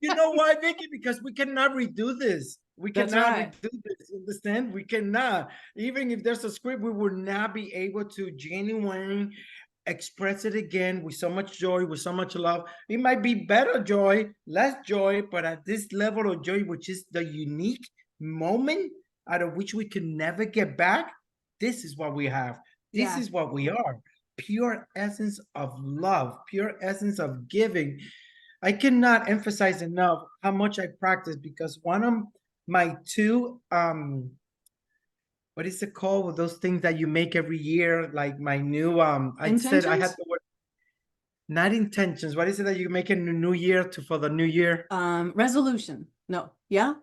Speaker 2: You know why, Vickie? Because we cannot redo this. We
Speaker 1: that's
Speaker 2: cannot
Speaker 1: right.
Speaker 2: redo this. Understand? We cannot. Even if there's a script, we will not be able to genuinely express it again with so much joy, with so much love. It might be better joy, less joy, but at this level of joy, which is the unique moment out of which we can never get back, this is what we have. This
Speaker 1: Yeah.
Speaker 2: is what we are. Pure essence of love, pure essence of giving. I cannot emphasize enough how much I practice, because one of my two what is it called with those things that you make every year? Like my new I said I had
Speaker 1: Intentions?
Speaker 2: the word, not intentions. What is it that you make in the new year to for the new year?
Speaker 1: Resolution. No. Yeah.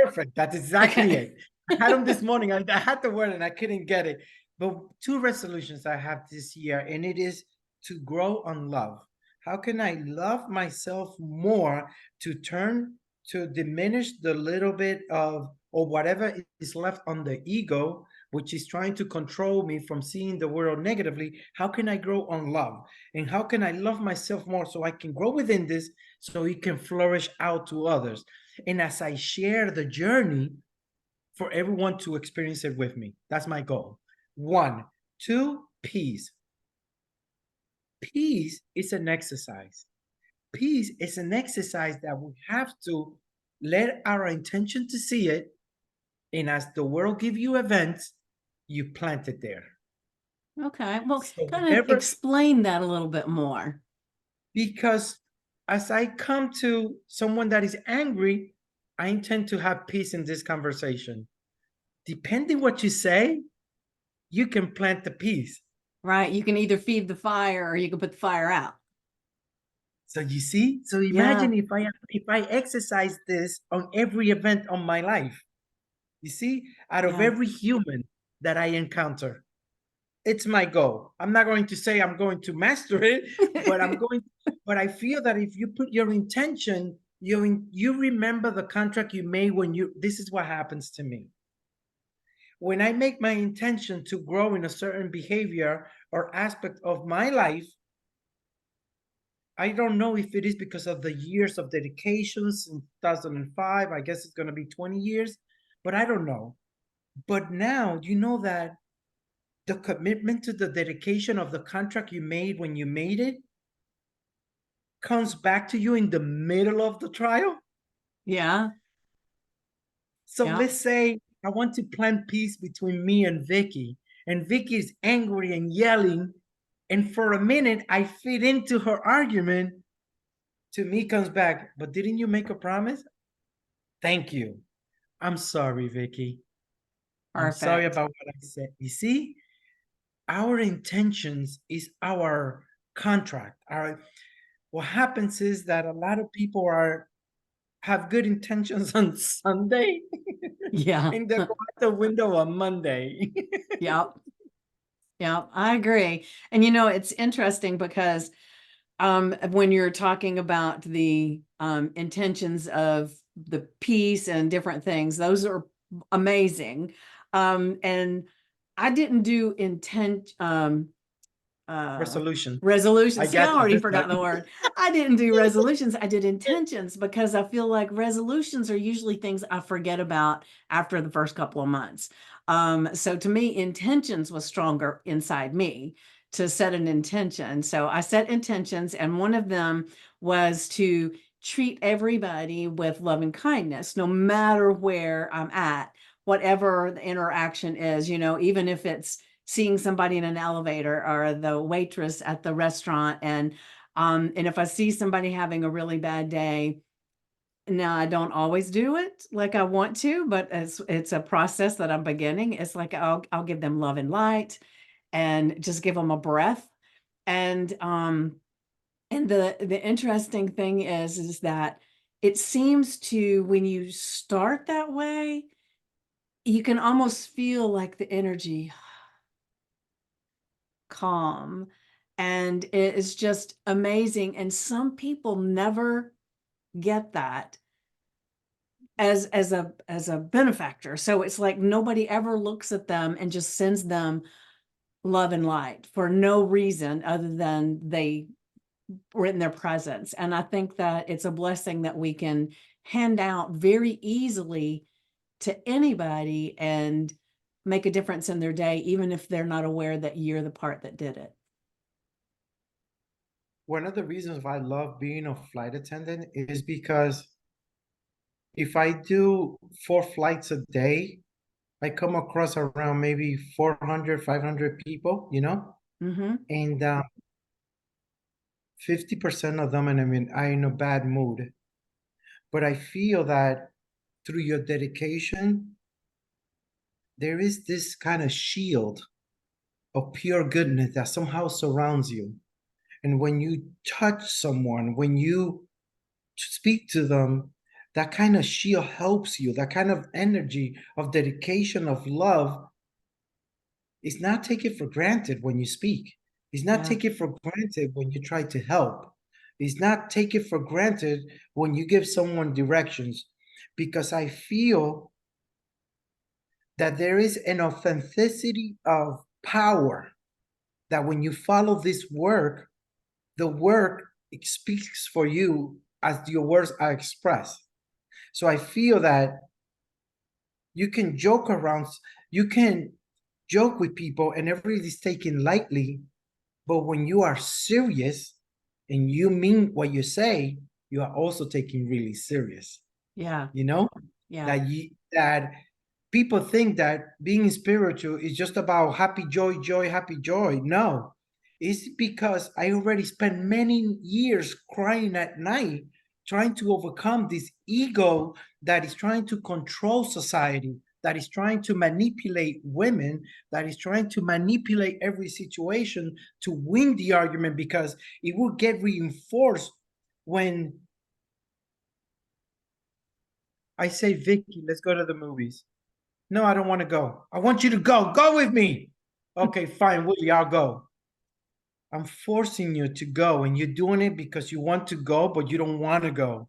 Speaker 2: Perfect. That's exactly
Speaker 1: Okay.
Speaker 2: it. I had them this morning. I had the word and I couldn't get it. But two resolutions I have this year, and it is to grow on love. How can I love myself more to turn to diminish the little bit of or whatever is left on the ego, which is trying to control me from seeing the world negatively? How can I grow on love? And how can I love myself more so I can grow within this so it can flourish out to others? And as I share the journey, for everyone to experience it with me. That's my goal. One, two, peace. Peace is an exercise. Peace is an exercise that we have to let our intention to see it. And as the world give you events, you plant it there.
Speaker 1: Okay. Well,
Speaker 2: So
Speaker 1: kind of
Speaker 2: whenever,
Speaker 1: explain that a little bit more.
Speaker 2: because as I come to someone that is angry, I intend to have peace in this conversation. Depending what you say, you can plant the peace.
Speaker 1: Right. You can either feed the fire or you can put the fire out.
Speaker 2: So you see, so
Speaker 1: Yeah.
Speaker 2: imagine if I exercise this on every event on my life. You see, out of
Speaker 1: Yeah.
Speaker 2: every human that I encounter, it's my goal. I'm not going to say I'm going to master it, but but I feel that if you put your intention, you remember the contract you made when you, this is what happens to me. When I make my intention to grow in a certain behavior or aspect of my life, I don't know if it is because of the years of dedication since 2005. I guess it's going to be 20 years, but I don't know. But now you know that the commitment to the dedication of the contract you made when you made it comes back to you in the middle of the trial.
Speaker 1: Yeah.
Speaker 2: So
Speaker 1: Yeah.
Speaker 2: let's say I want to plant peace between me and Vickie, and Vickie is angry and yelling. And for a minute, I fit into her argument. To me, comes back, but didn't you make a promise? Thank you. I'm sorry, Vickie. I'm sorry
Speaker 1: Perfect.
Speaker 2: about what I said. You see, our intentions is our contract. Our what happens is that a lot of people are have good intentions on Sunday
Speaker 1: Yeah.
Speaker 2: and they go out the window on Monday.
Speaker 1: Yeah. Yeah. I agree. And it's interesting because when you're talking about the intentions of the peace and different things, those are amazing. And I didn't do uh
Speaker 2: Resolution. I
Speaker 1: resolutions. See, I
Speaker 2: got you
Speaker 1: already
Speaker 2: this
Speaker 1: forgot the
Speaker 2: time.
Speaker 1: word. I didn't do resolutions. I did intentions because I feel like resolutions are usually things I forget about after the first couple of months. So to me, intentions was stronger inside me to set an intention. So I set intentions, and one of them was to treat everybody with love and kindness, no matter where I'm at, whatever the interaction is, even if it's seeing somebody in an elevator or the waitress at the restaurant. And if I see somebody having a really bad day, now I don't always do it like I want to, but it's a process that I'm beginning. It's like I'll give them love and light and just give them a breath. And the interesting thing is that it seems to, when you start that way, you can almost feel like the energy calm, and it is just amazing. And some people never get that as a benefactor. So it's like nobody ever looks at them and just sends them love and light for no reason other than they were in their presence. And I think that it's a blessing that we can hand out very easily to anybody and make a difference in their day, even if they're not aware that you're the part that did it.
Speaker 2: One of the reasons why I love being a flight attendant is because if I do 4 flights a day, I come across around maybe 400, 500 people,
Speaker 1: Mm-hmm.
Speaker 2: and 50% of them, and I mean, are in a bad mood. But I feel that through your dedication, there is this kind of shield of pure goodness that somehow surrounds you. And when you touch someone, when you speak to them, that kind of shield helps you. That kind of energy of dedication, of love is not taken for granted when you speak. It's not
Speaker 1: Yeah.
Speaker 2: taken for granted when you try to help. It's not taken for granted when you give someone directions, because I feel that there is an authenticity of power that when you follow this work, the work speaks for you as your words are expressed. So I feel that you can joke around, you can joke with people and everybody's taken lightly, but when you are serious and you mean what you say, you are also taking really serious.
Speaker 1: Yeah.
Speaker 2: You know,
Speaker 1: Yeah.
Speaker 2: that people think that being spiritual is just about happy joy, joy, happy joy. No, it's because I already spent many years crying at night trying to overcome this ego that is trying to control society, that is trying to manipulate women, that is trying to manipulate every situation to win the argument, because it will get reinforced when I say, Vickie, let's go to the movies. No, I don't want to go. I want you to go. Go with me. Okay, fine, Willie, I'll go. I'm forcing you to go, and you're doing it because you want to go, but you don't want to go.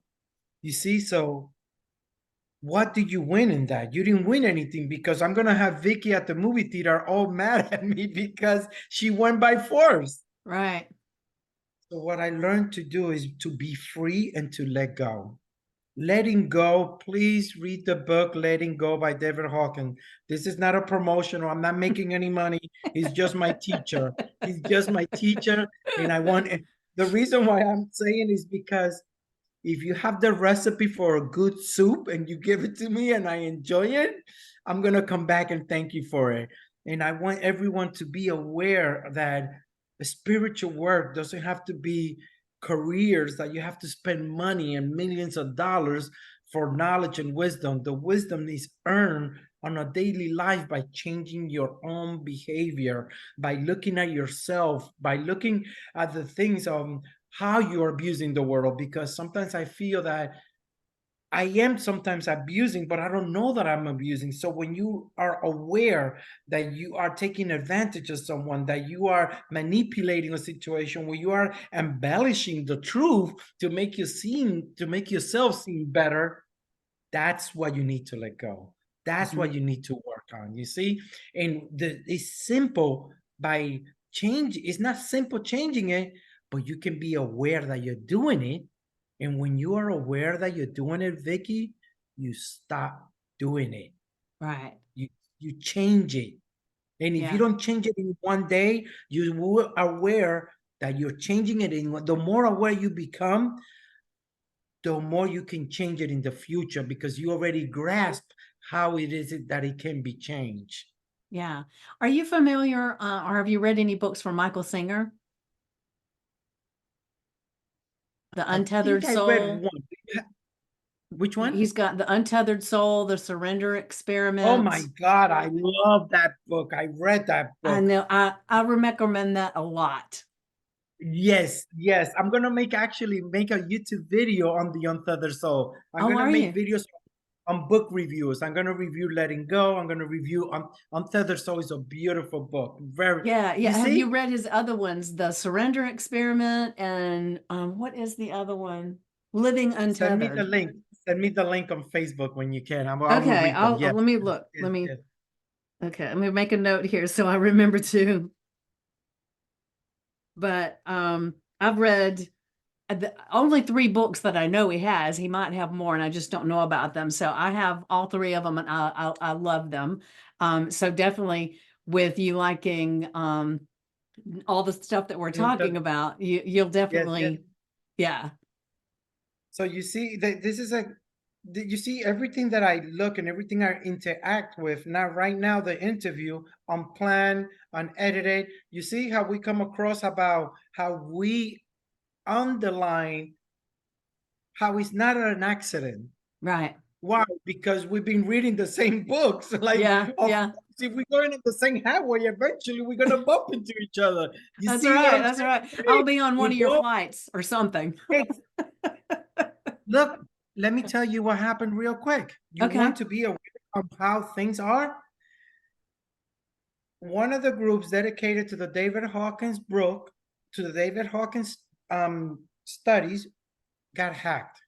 Speaker 2: You see, so what did you win in that? You didn't win anything, because I'm gonna have Vickie at the movie theater all mad at me because she went by force.
Speaker 1: Right.
Speaker 2: So what I learned to do is to be free and to let go. Letting Go, please read the book Letting Go by David Hawkins. This is not a promotion, or I'm not making any money. He's just my teacher. He's just my teacher. And I want, the reason why I'm saying is because if you have the recipe for a good soup and you give it to me and I enjoy it, I'm going to come back and thank you for it. And I want everyone to be aware that spiritual work doesn't have to be careers that you have to spend money and millions of dollars for knowledge and wisdom. The wisdom is earned on a daily life by changing your own behavior, by looking at yourself, by looking at the things how you're abusing the world. Because sometimes I feel that I am sometimes abusing, but I don't know that I'm abusing. So when you are aware that you are taking advantage of someone, that you are manipulating a situation, where you are embellishing the truth to make yourself seem better, that's what you need to let go. That's
Speaker 1: Mhm.
Speaker 2: what you need to work on. You see, and it's simple by change. It's not simple changing it, but you can be aware that you're doing it. And when you are aware that you're doing it, Vickie, you stop doing it.
Speaker 1: Right.
Speaker 2: You you change it. And if you
Speaker 1: Yeah.
Speaker 2: don't change it in one day, you will aware that you're changing it. In the more aware you become, the more you can change it in the future, because you already grasp how it is that it can be changed.
Speaker 1: Yeah. Are you familiar, or have you read any books from Michael Singer? The
Speaker 2: I
Speaker 1: Untethered
Speaker 2: think I read
Speaker 1: Soul.
Speaker 2: one. Which one?
Speaker 1: He's got The Untethered Soul, The Surrender
Speaker 2: Oh my
Speaker 1: Experiment.
Speaker 2: God, I love that book. I read that
Speaker 1: I
Speaker 2: book.
Speaker 1: know I recommend that a lot.
Speaker 2: Yes, yes. I'm gonna actually make a YouTube video on the Untethered Soul. I'm
Speaker 1: Oh,
Speaker 2: gonna
Speaker 1: are
Speaker 2: make
Speaker 1: you?
Speaker 2: videos on book reviews. I'm gonna review Letting Go. I'm gonna review Untethered Soul is a beautiful book. Very,
Speaker 1: Yeah,
Speaker 2: you
Speaker 1: yeah. Have you
Speaker 2: see?
Speaker 1: read his other ones? The Surrender Experiment and what is the other one? Living
Speaker 2: Send me the
Speaker 1: Untethered.
Speaker 2: link. Send me the link on Facebook when you can. I will
Speaker 1: Okay,
Speaker 2: read them. Yes,
Speaker 1: let me look.
Speaker 2: yes, yes.
Speaker 1: Okay, let me make a note here so I remember to. But I've read only 3 books that I know he has. He might have more, and I just don't know about them. So I have all 3 of them, and I love them. So definitely, with you liking all the stuff that we're
Speaker 2: The
Speaker 1: talking
Speaker 2: Untethered.
Speaker 1: about, you'll
Speaker 2: Yes, yes.
Speaker 1: definitely, yeah,
Speaker 2: So you see that this is you see everything that I look and everything I interact with now, right now, the interview unplanned, unedited. You see how we come across about how we underline how it's not an accident.
Speaker 1: right,
Speaker 2: Why? Because we've been reading the same books. Like,
Speaker 1: Yeah,
Speaker 2: of
Speaker 1: yeah.
Speaker 2: course, if we're going in the same highway, eventually we're gonna bump into each other. You
Speaker 1: That's
Speaker 2: see what
Speaker 1: right.
Speaker 2: I'm
Speaker 1: That's
Speaker 2: saying?
Speaker 1: right.
Speaker 2: Hey,
Speaker 1: I'll be on one
Speaker 2: we're
Speaker 1: of your
Speaker 2: both.
Speaker 1: flights or something.
Speaker 2: Look, let me tell you what happened real quick. You
Speaker 1: Okay.
Speaker 2: want to be aware of how things are? One of the groups dedicated to the David Hawkins book, to the David Hawkins studies, got hacked.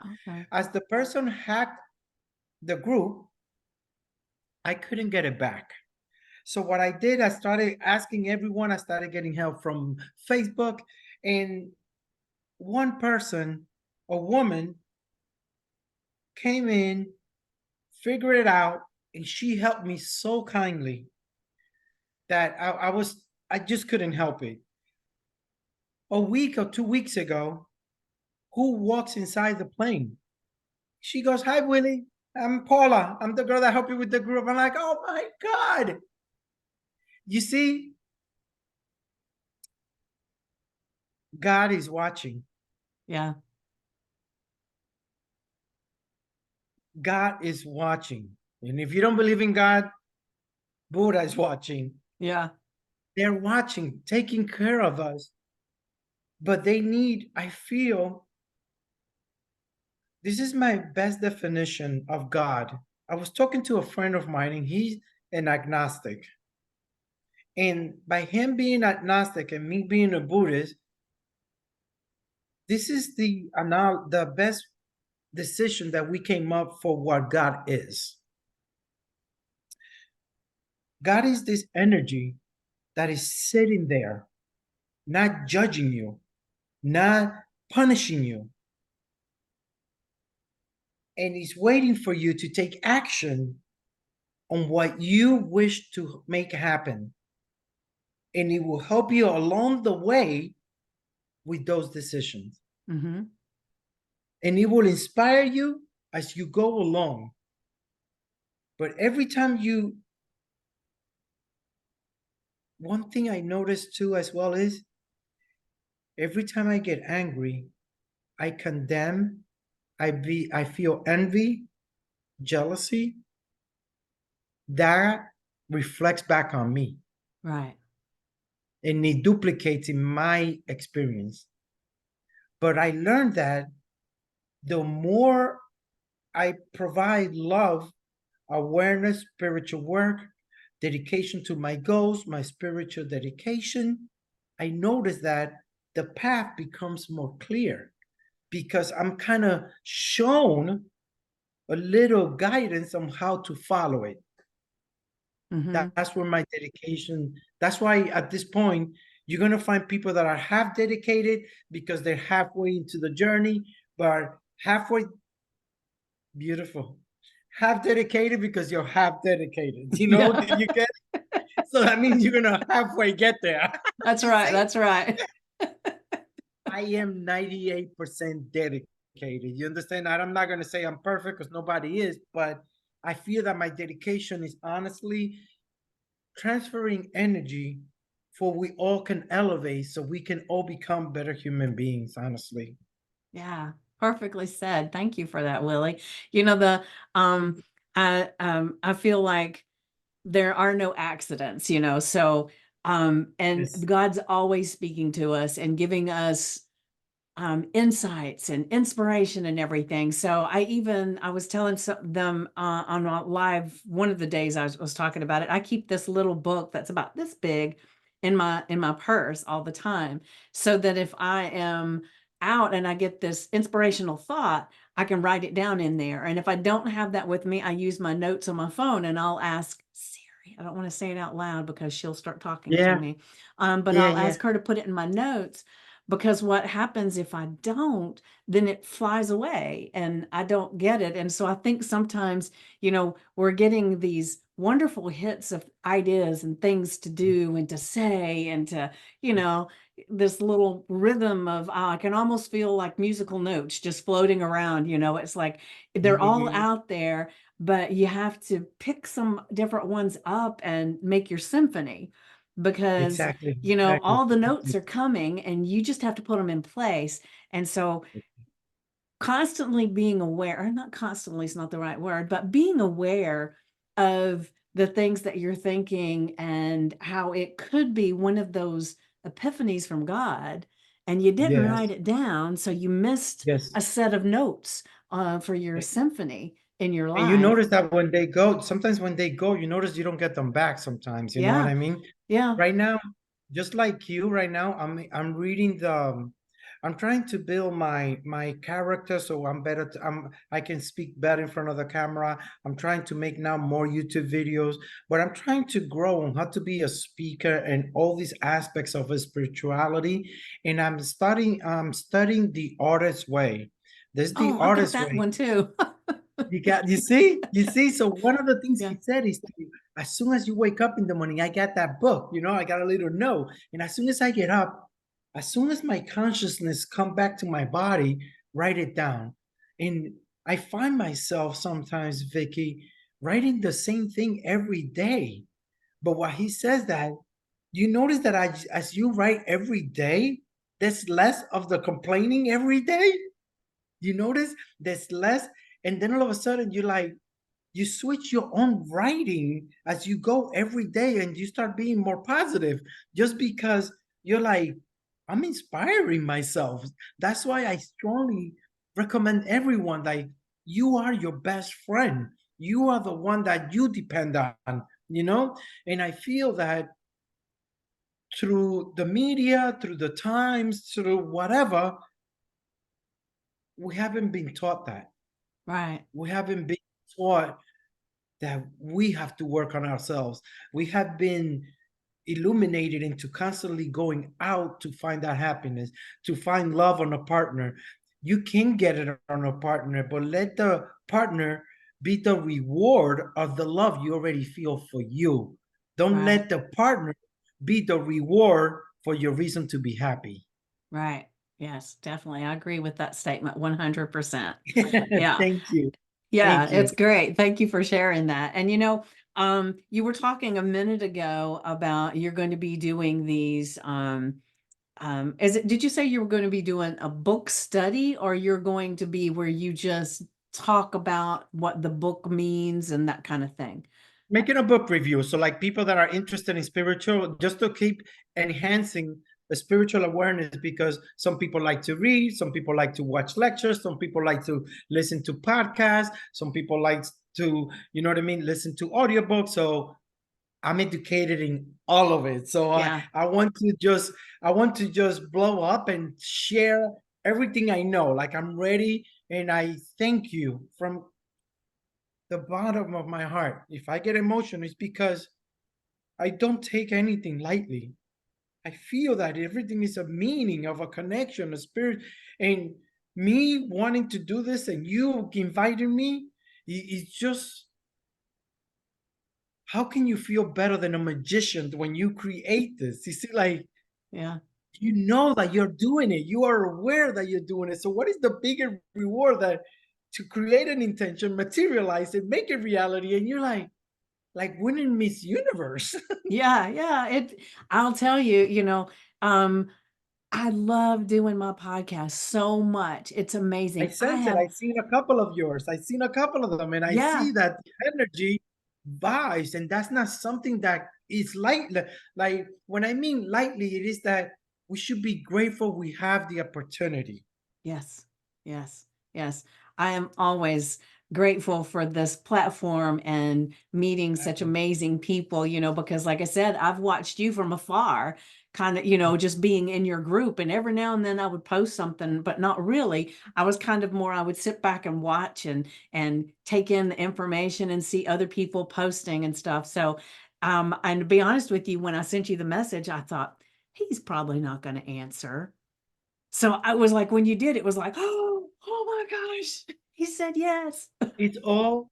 Speaker 1: Okay.
Speaker 2: As the person hacked the group, I couldn't get it back. So what I did, I started asking everyone. I started getting help from Facebook, and one person, a woman, came in, figured it out, and she helped me so kindly that I just couldn't help it. A week or 2 weeks ago, who walks inside the plane? She goes, "Hi, Willie. I'm Paula. I'm the girl that helped you with the group." I'm like, "Oh my God." You see, God is watching.
Speaker 1: Yeah.
Speaker 2: God is watching. And if you don't believe in God, Buddha is watching.
Speaker 1: Yeah.
Speaker 2: They're watching, taking care of us. But they need, I feel, this is my best definition of God. I was talking to a friend of mine, and he's an agnostic. And by him being agnostic and me being a Buddhist, this is the best decision that we came up for what God is. God is this energy that is sitting there, not judging you, not punishing you. And he's waiting for you to take action on what you wish to make happen. And he will help you along the way with those decisions.
Speaker 1: Mm-hmm.
Speaker 2: And he will inspire you as you go along. But every time one thing I noticed too as well is every time I get angry, I condemn, I feel envy, jealousy, that reflects back on me
Speaker 1: Right.
Speaker 2: and it duplicates in my experience. But I learned that the more I provide love, awareness, spiritual work, dedication to my goals, my spiritual dedication, I notice that the path becomes more clear because I'm kind of shown a little guidance on how to follow it.
Speaker 1: Mm-hmm.
Speaker 2: That's where my dedication, that's why at this point, you're going to find people that are half dedicated because they're halfway into the journey, but halfway, beautiful. Half dedicated because you're half dedicated. You know,
Speaker 1: Yeah.
Speaker 2: you get, so that means you're going to halfway get there.
Speaker 1: That's
Speaker 2: You
Speaker 1: right.
Speaker 2: see,
Speaker 1: That's right.
Speaker 2: I am 98% dedicated. You understand that? I'm not going to say I'm perfect because nobody is, but I feel that my dedication is honestly transferring energy for we all can elevate so we can all become better human beings, honestly.
Speaker 1: Yeah. Perfectly said. Thank you for that, Willie. You know, um I feel like there are no accidents, you know. So and
Speaker 2: Yes.
Speaker 1: God's always speaking to us and giving us insights and inspiration and everything. So I was telling them on a live one of the days was talking about it. I keep this little book that's about this big in my purse all the time, so that if I am out and I get this inspirational thought, I can write it down in there. And if I don't have that with me, I use my notes on my phone and I'll ask Siri. I don't want to say it out loud because she'll start talking to
Speaker 2: Yeah,
Speaker 1: me. But
Speaker 2: yeah,
Speaker 1: I'll
Speaker 2: yeah.
Speaker 1: ask her to put it in my notes, because what happens if I don't, then it flies away and I don't get it. And so I think sometimes, you know, we're getting these wonderful hits of ideas and things to do and to say and to, you know, this little rhythm of, I can almost feel like musical notes just floating around, you know. It's like
Speaker 2: Yeah,
Speaker 1: they're
Speaker 2: yeah,
Speaker 1: all
Speaker 2: yeah, yeah.
Speaker 1: out there, but you have to pick some different ones up and make your symphony, because
Speaker 2: Exactly,
Speaker 1: you know,
Speaker 2: exactly,
Speaker 1: all the notes
Speaker 2: exactly.
Speaker 1: are coming and you just have to put them in place. And so constantly being aware, or not constantly is not the right word, but being aware of the things that you're thinking and how it could be one of those epiphanies from God, and you didn't write
Speaker 2: Yes,
Speaker 1: it down, so you missed
Speaker 2: yes.
Speaker 1: a set of notes for your symphony in your
Speaker 2: And you
Speaker 1: life.
Speaker 2: notice that when they go, sometimes when they go, you notice you don't get them back sometimes, you know what
Speaker 1: Yeah,
Speaker 2: I mean?
Speaker 1: yeah.
Speaker 2: Right now, just like you right now, I'm reading I'm trying to build my character so I'm better I can speak better in front of the camera. I'm trying to make now more YouTube videos, but I'm trying to grow on how to be a speaker and all these aspects of a spirituality. And I'm studying the artist's way. There's the
Speaker 1: Oh, I got
Speaker 2: artist's
Speaker 1: that
Speaker 2: way.
Speaker 1: one too.
Speaker 2: You see. So one of the things
Speaker 1: Yeah,
Speaker 2: he said is, as soon as you wake up in the morning, I got that book, I got a little note. And as soon as I get up, as soon as my consciousness come back to my body, write it down. And I find myself sometimes, Vickie, writing the same thing every day. But what he says that, you notice that as you write every day, there's less of the complaining every day. You notice there's less, and then all of a sudden you switch your own writing as you go every day, and you start being more positive just because you're like, I'm inspiring myself. That's why I strongly recommend everyone, like, you are your best friend. You are the one that you depend on. And I feel that through the media, through the times, through whatever, we haven't been taught that.
Speaker 1: right,
Speaker 2: We haven't been taught that we have to work on ourselves. We have been illuminated into constantly going out to find that happiness, to find love on a partner. You can get it on a partner, but let the partner be the reward of the love you already feel for you. Don't
Speaker 1: right,
Speaker 2: let the partner be the reward for your reason to be happy.
Speaker 1: right. Yes, definitely. I agree with that statement 100%. Yeah.
Speaker 2: Thank you.
Speaker 1: Yeah,
Speaker 2: Thank you.
Speaker 1: it's great. Thank you for sharing that. And you were talking a minute ago about you're going to be doing these did you say you were going to be doing a book study, or you're going to be where you just talk about what the book means and that kind of thing?
Speaker 2: Making a book review. So, like, people that are interested in spiritual, just to keep enhancing the spiritual awareness, because some people like to read, some people like to watch lectures, some people like to listen to podcasts, some people like to, listen to audiobooks. So I'm educated in all of it. So
Speaker 1: Yeah.
Speaker 2: I want to just blow up and share everything I know. Like, I'm ready, and I thank you from the bottom of my heart. If I get emotional, it's because I don't take anything lightly. I feel that everything is a meaning of a connection, a spirit, and me wanting to do this and you inviting me. It's just, how can you feel better than a magician when you create this? You see, like,
Speaker 1: Yeah.
Speaker 2: you know that you're doing it. You are aware that you're doing it. So what is the bigger reward that to create an intention, materialize it, make it reality, and you're like winning Miss Universe.
Speaker 1: Yeah, yeah. I'll tell you, um, I love doing my podcast so much. It's
Speaker 2: I
Speaker 1: amazing. I
Speaker 2: sense it.
Speaker 1: have,
Speaker 2: I've seen a couple of yours. I've seen a couple of them, and I
Speaker 1: yeah,
Speaker 2: see that the energy vibes, and that's not something that is light. Like, when I mean lightly, it is that we should be grateful we have the opportunity.
Speaker 1: yes, yes, yes. I am always grateful for this platform and meeting such
Speaker 2: Exactly.
Speaker 1: amazing people, because like I said, I've watched you from afar, kind of, just being in your group. And every now and then I would post something, but not really. I was kind of more, I would sit back and watch and take in the information and see other people posting and stuff. So, and to be honest with you, when I sent you the message, I thought, he's probably not going to answer. So I was like, when you did, it was like, oh my gosh, he said yes.
Speaker 2: It's all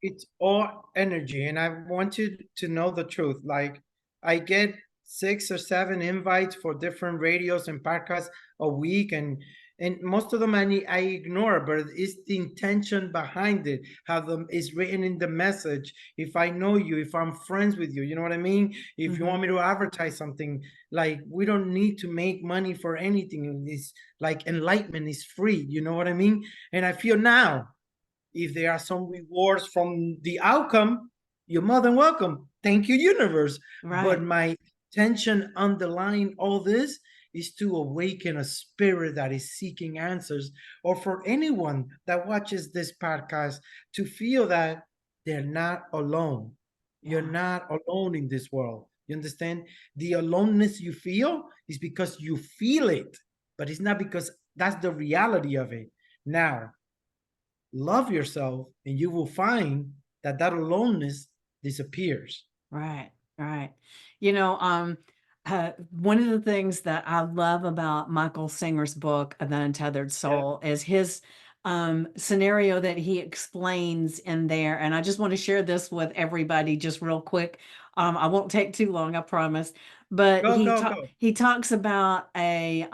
Speaker 2: energy, and I want you to know the truth. Like, I get 6 or 7 invites for different radios and podcasts a week, and And most of the money I ignore, but it's the intention behind it, how it's written in the message. If I know you, if I'm friends with you, you know what I mean? If you want me to advertise something, like, we don't need to make money for anything. It's like enlightenment is free, you know what I mean? And I feel now, if there are some rewards from the outcome, you're more than welcome. Thank you, universe. But
Speaker 1: Right.
Speaker 2: my intention underlying all this is to awaken a spirit that is seeking answers, or for anyone that watches this podcast to feel that they're not alone. You're
Speaker 1: Yeah.
Speaker 2: not alone in this world. You understand? The aloneness you feel is because you feel it, but it's not because that's the reality of it. Now, love yourself, and you will find that that aloneness disappears.
Speaker 1: Right, right. You know, one of the things that I love about Michael Singer's book, The Untethered
Speaker 2: Yeah.
Speaker 1: Soul, is his scenario that he explains in there. And I just want to share this with everybody just real quick. I won't take too long, I promise. But
Speaker 2: Go, go, go.
Speaker 1: he talks about a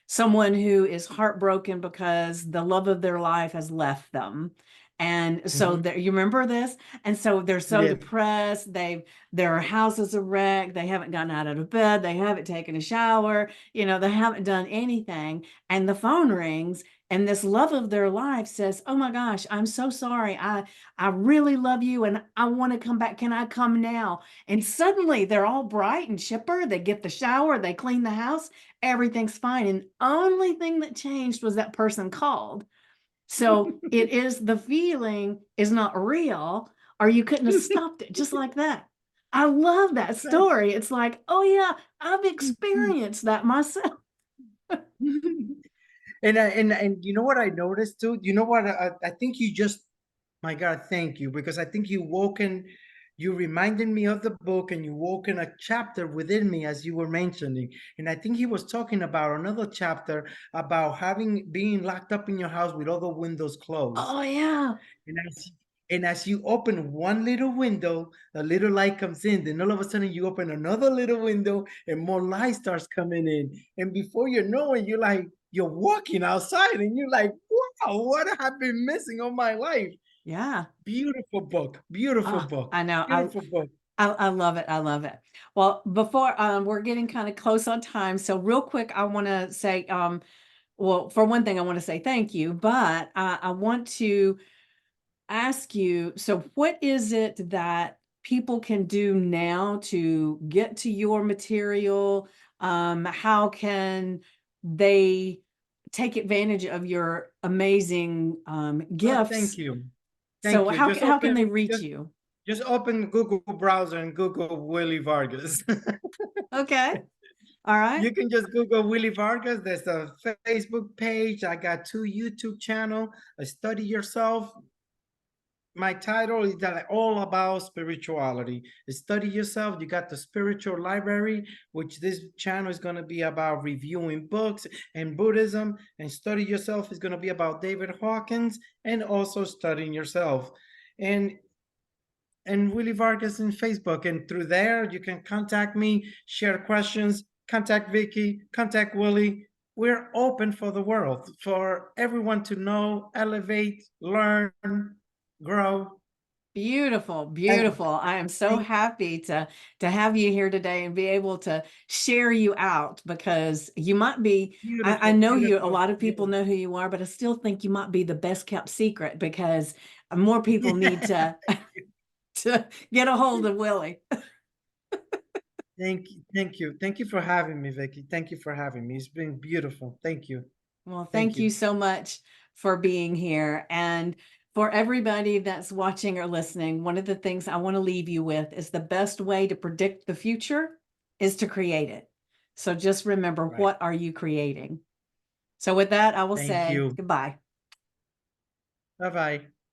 Speaker 1: someone who is heartbroken because the love of their life has left them. And so
Speaker 2: Mhm.
Speaker 1: there, you remember this? And so they're so
Speaker 2: Yeah.
Speaker 1: depressed. Their house is a wreck. They haven't gotten out of bed. They haven't taken a shower. You know, they haven't done anything. And the phone rings, and this love of their life says, "Oh my gosh, I'm so sorry. I really love you, and I want to come back. Can I come now?" And suddenly they're all bright and chipper. They get the shower. They clean the house. Everything's fine. And only thing that changed was that person called. So it is, the feeling is not real, or you couldn't have stopped it just like that. I love that story. It's like, oh yeah, I've experienced that myself.
Speaker 2: And you know what I noticed too? You know what? I think you just, my God, thank you, because I think you reminded me of the book, and you woke in a chapter within me as you were mentioning. And I think he was talking about another chapter about being locked up in your house with all the windows closed.
Speaker 1: Oh yeah.
Speaker 2: And as you open one little window, a little light comes in. Then all of a sudden you open another little window, and more light starts coming in. And before you know it, you're walking outside, and you're like, wow, what have I been missing all my life?
Speaker 1: Yeah.
Speaker 2: Beautiful book. Beautiful
Speaker 1: Oh,
Speaker 2: book.
Speaker 1: I know.
Speaker 2: Beautiful book.
Speaker 1: I love it. I love it. Well, before we're getting kind of close on time. So real quick, I want to say, well, for one thing, I want to say thank you, but I want to ask you, so what is it that people can do now to get to your material? How can they take advantage of your amazing
Speaker 2: Oh,
Speaker 1: gifts?
Speaker 2: thank you.
Speaker 1: So
Speaker 2: Thank you.
Speaker 1: how can they reach you?
Speaker 2: Just open Google browser and Google Willie Vargus.
Speaker 1: Okay. All right.
Speaker 2: You can just Google Willie Vargas. There's a Facebook page. I got 2 YouTube channel. Study yourself. My title is that all about spirituality. Study yourself. You got the spiritual library, which this channel is going to be about reviewing books and Buddhism. And study yourself is going to be about David Hawkins and also studying yourself. And Willie Vargas in Facebook. And through there, you can contact me, share questions, contact Vickie, contact Willie. We're open for the world, for everyone to know, elevate, learn, grow.
Speaker 1: Beautiful,
Speaker 2: Thank,
Speaker 1: beautiful. I am so
Speaker 2: thank
Speaker 1: happy to have you here today and be able to share you out, because you might be, I
Speaker 2: beautiful,
Speaker 1: know you, a
Speaker 2: beautiful.
Speaker 1: lot of people
Speaker 2: Yeah.
Speaker 1: know who you are, but I still think you might be the best kept secret, because more people need
Speaker 2: Yeah.
Speaker 1: to get a hold of Willie.
Speaker 2: Thank you. Thank you. Thank you for having me, Vickie. Thank you for having me. It's been beautiful. Thank you.
Speaker 1: Well,
Speaker 2: Thank
Speaker 1: thank you
Speaker 2: you.
Speaker 1: so much for being here. And for everybody that's watching or listening, one of the things I want to leave you with is the best way to predict the future is to create it. So just remember,
Speaker 2: Right.
Speaker 1: what are you creating? So with that, I will
Speaker 2: Thank
Speaker 1: say
Speaker 2: you.
Speaker 1: goodbye.
Speaker 2: Bye-bye.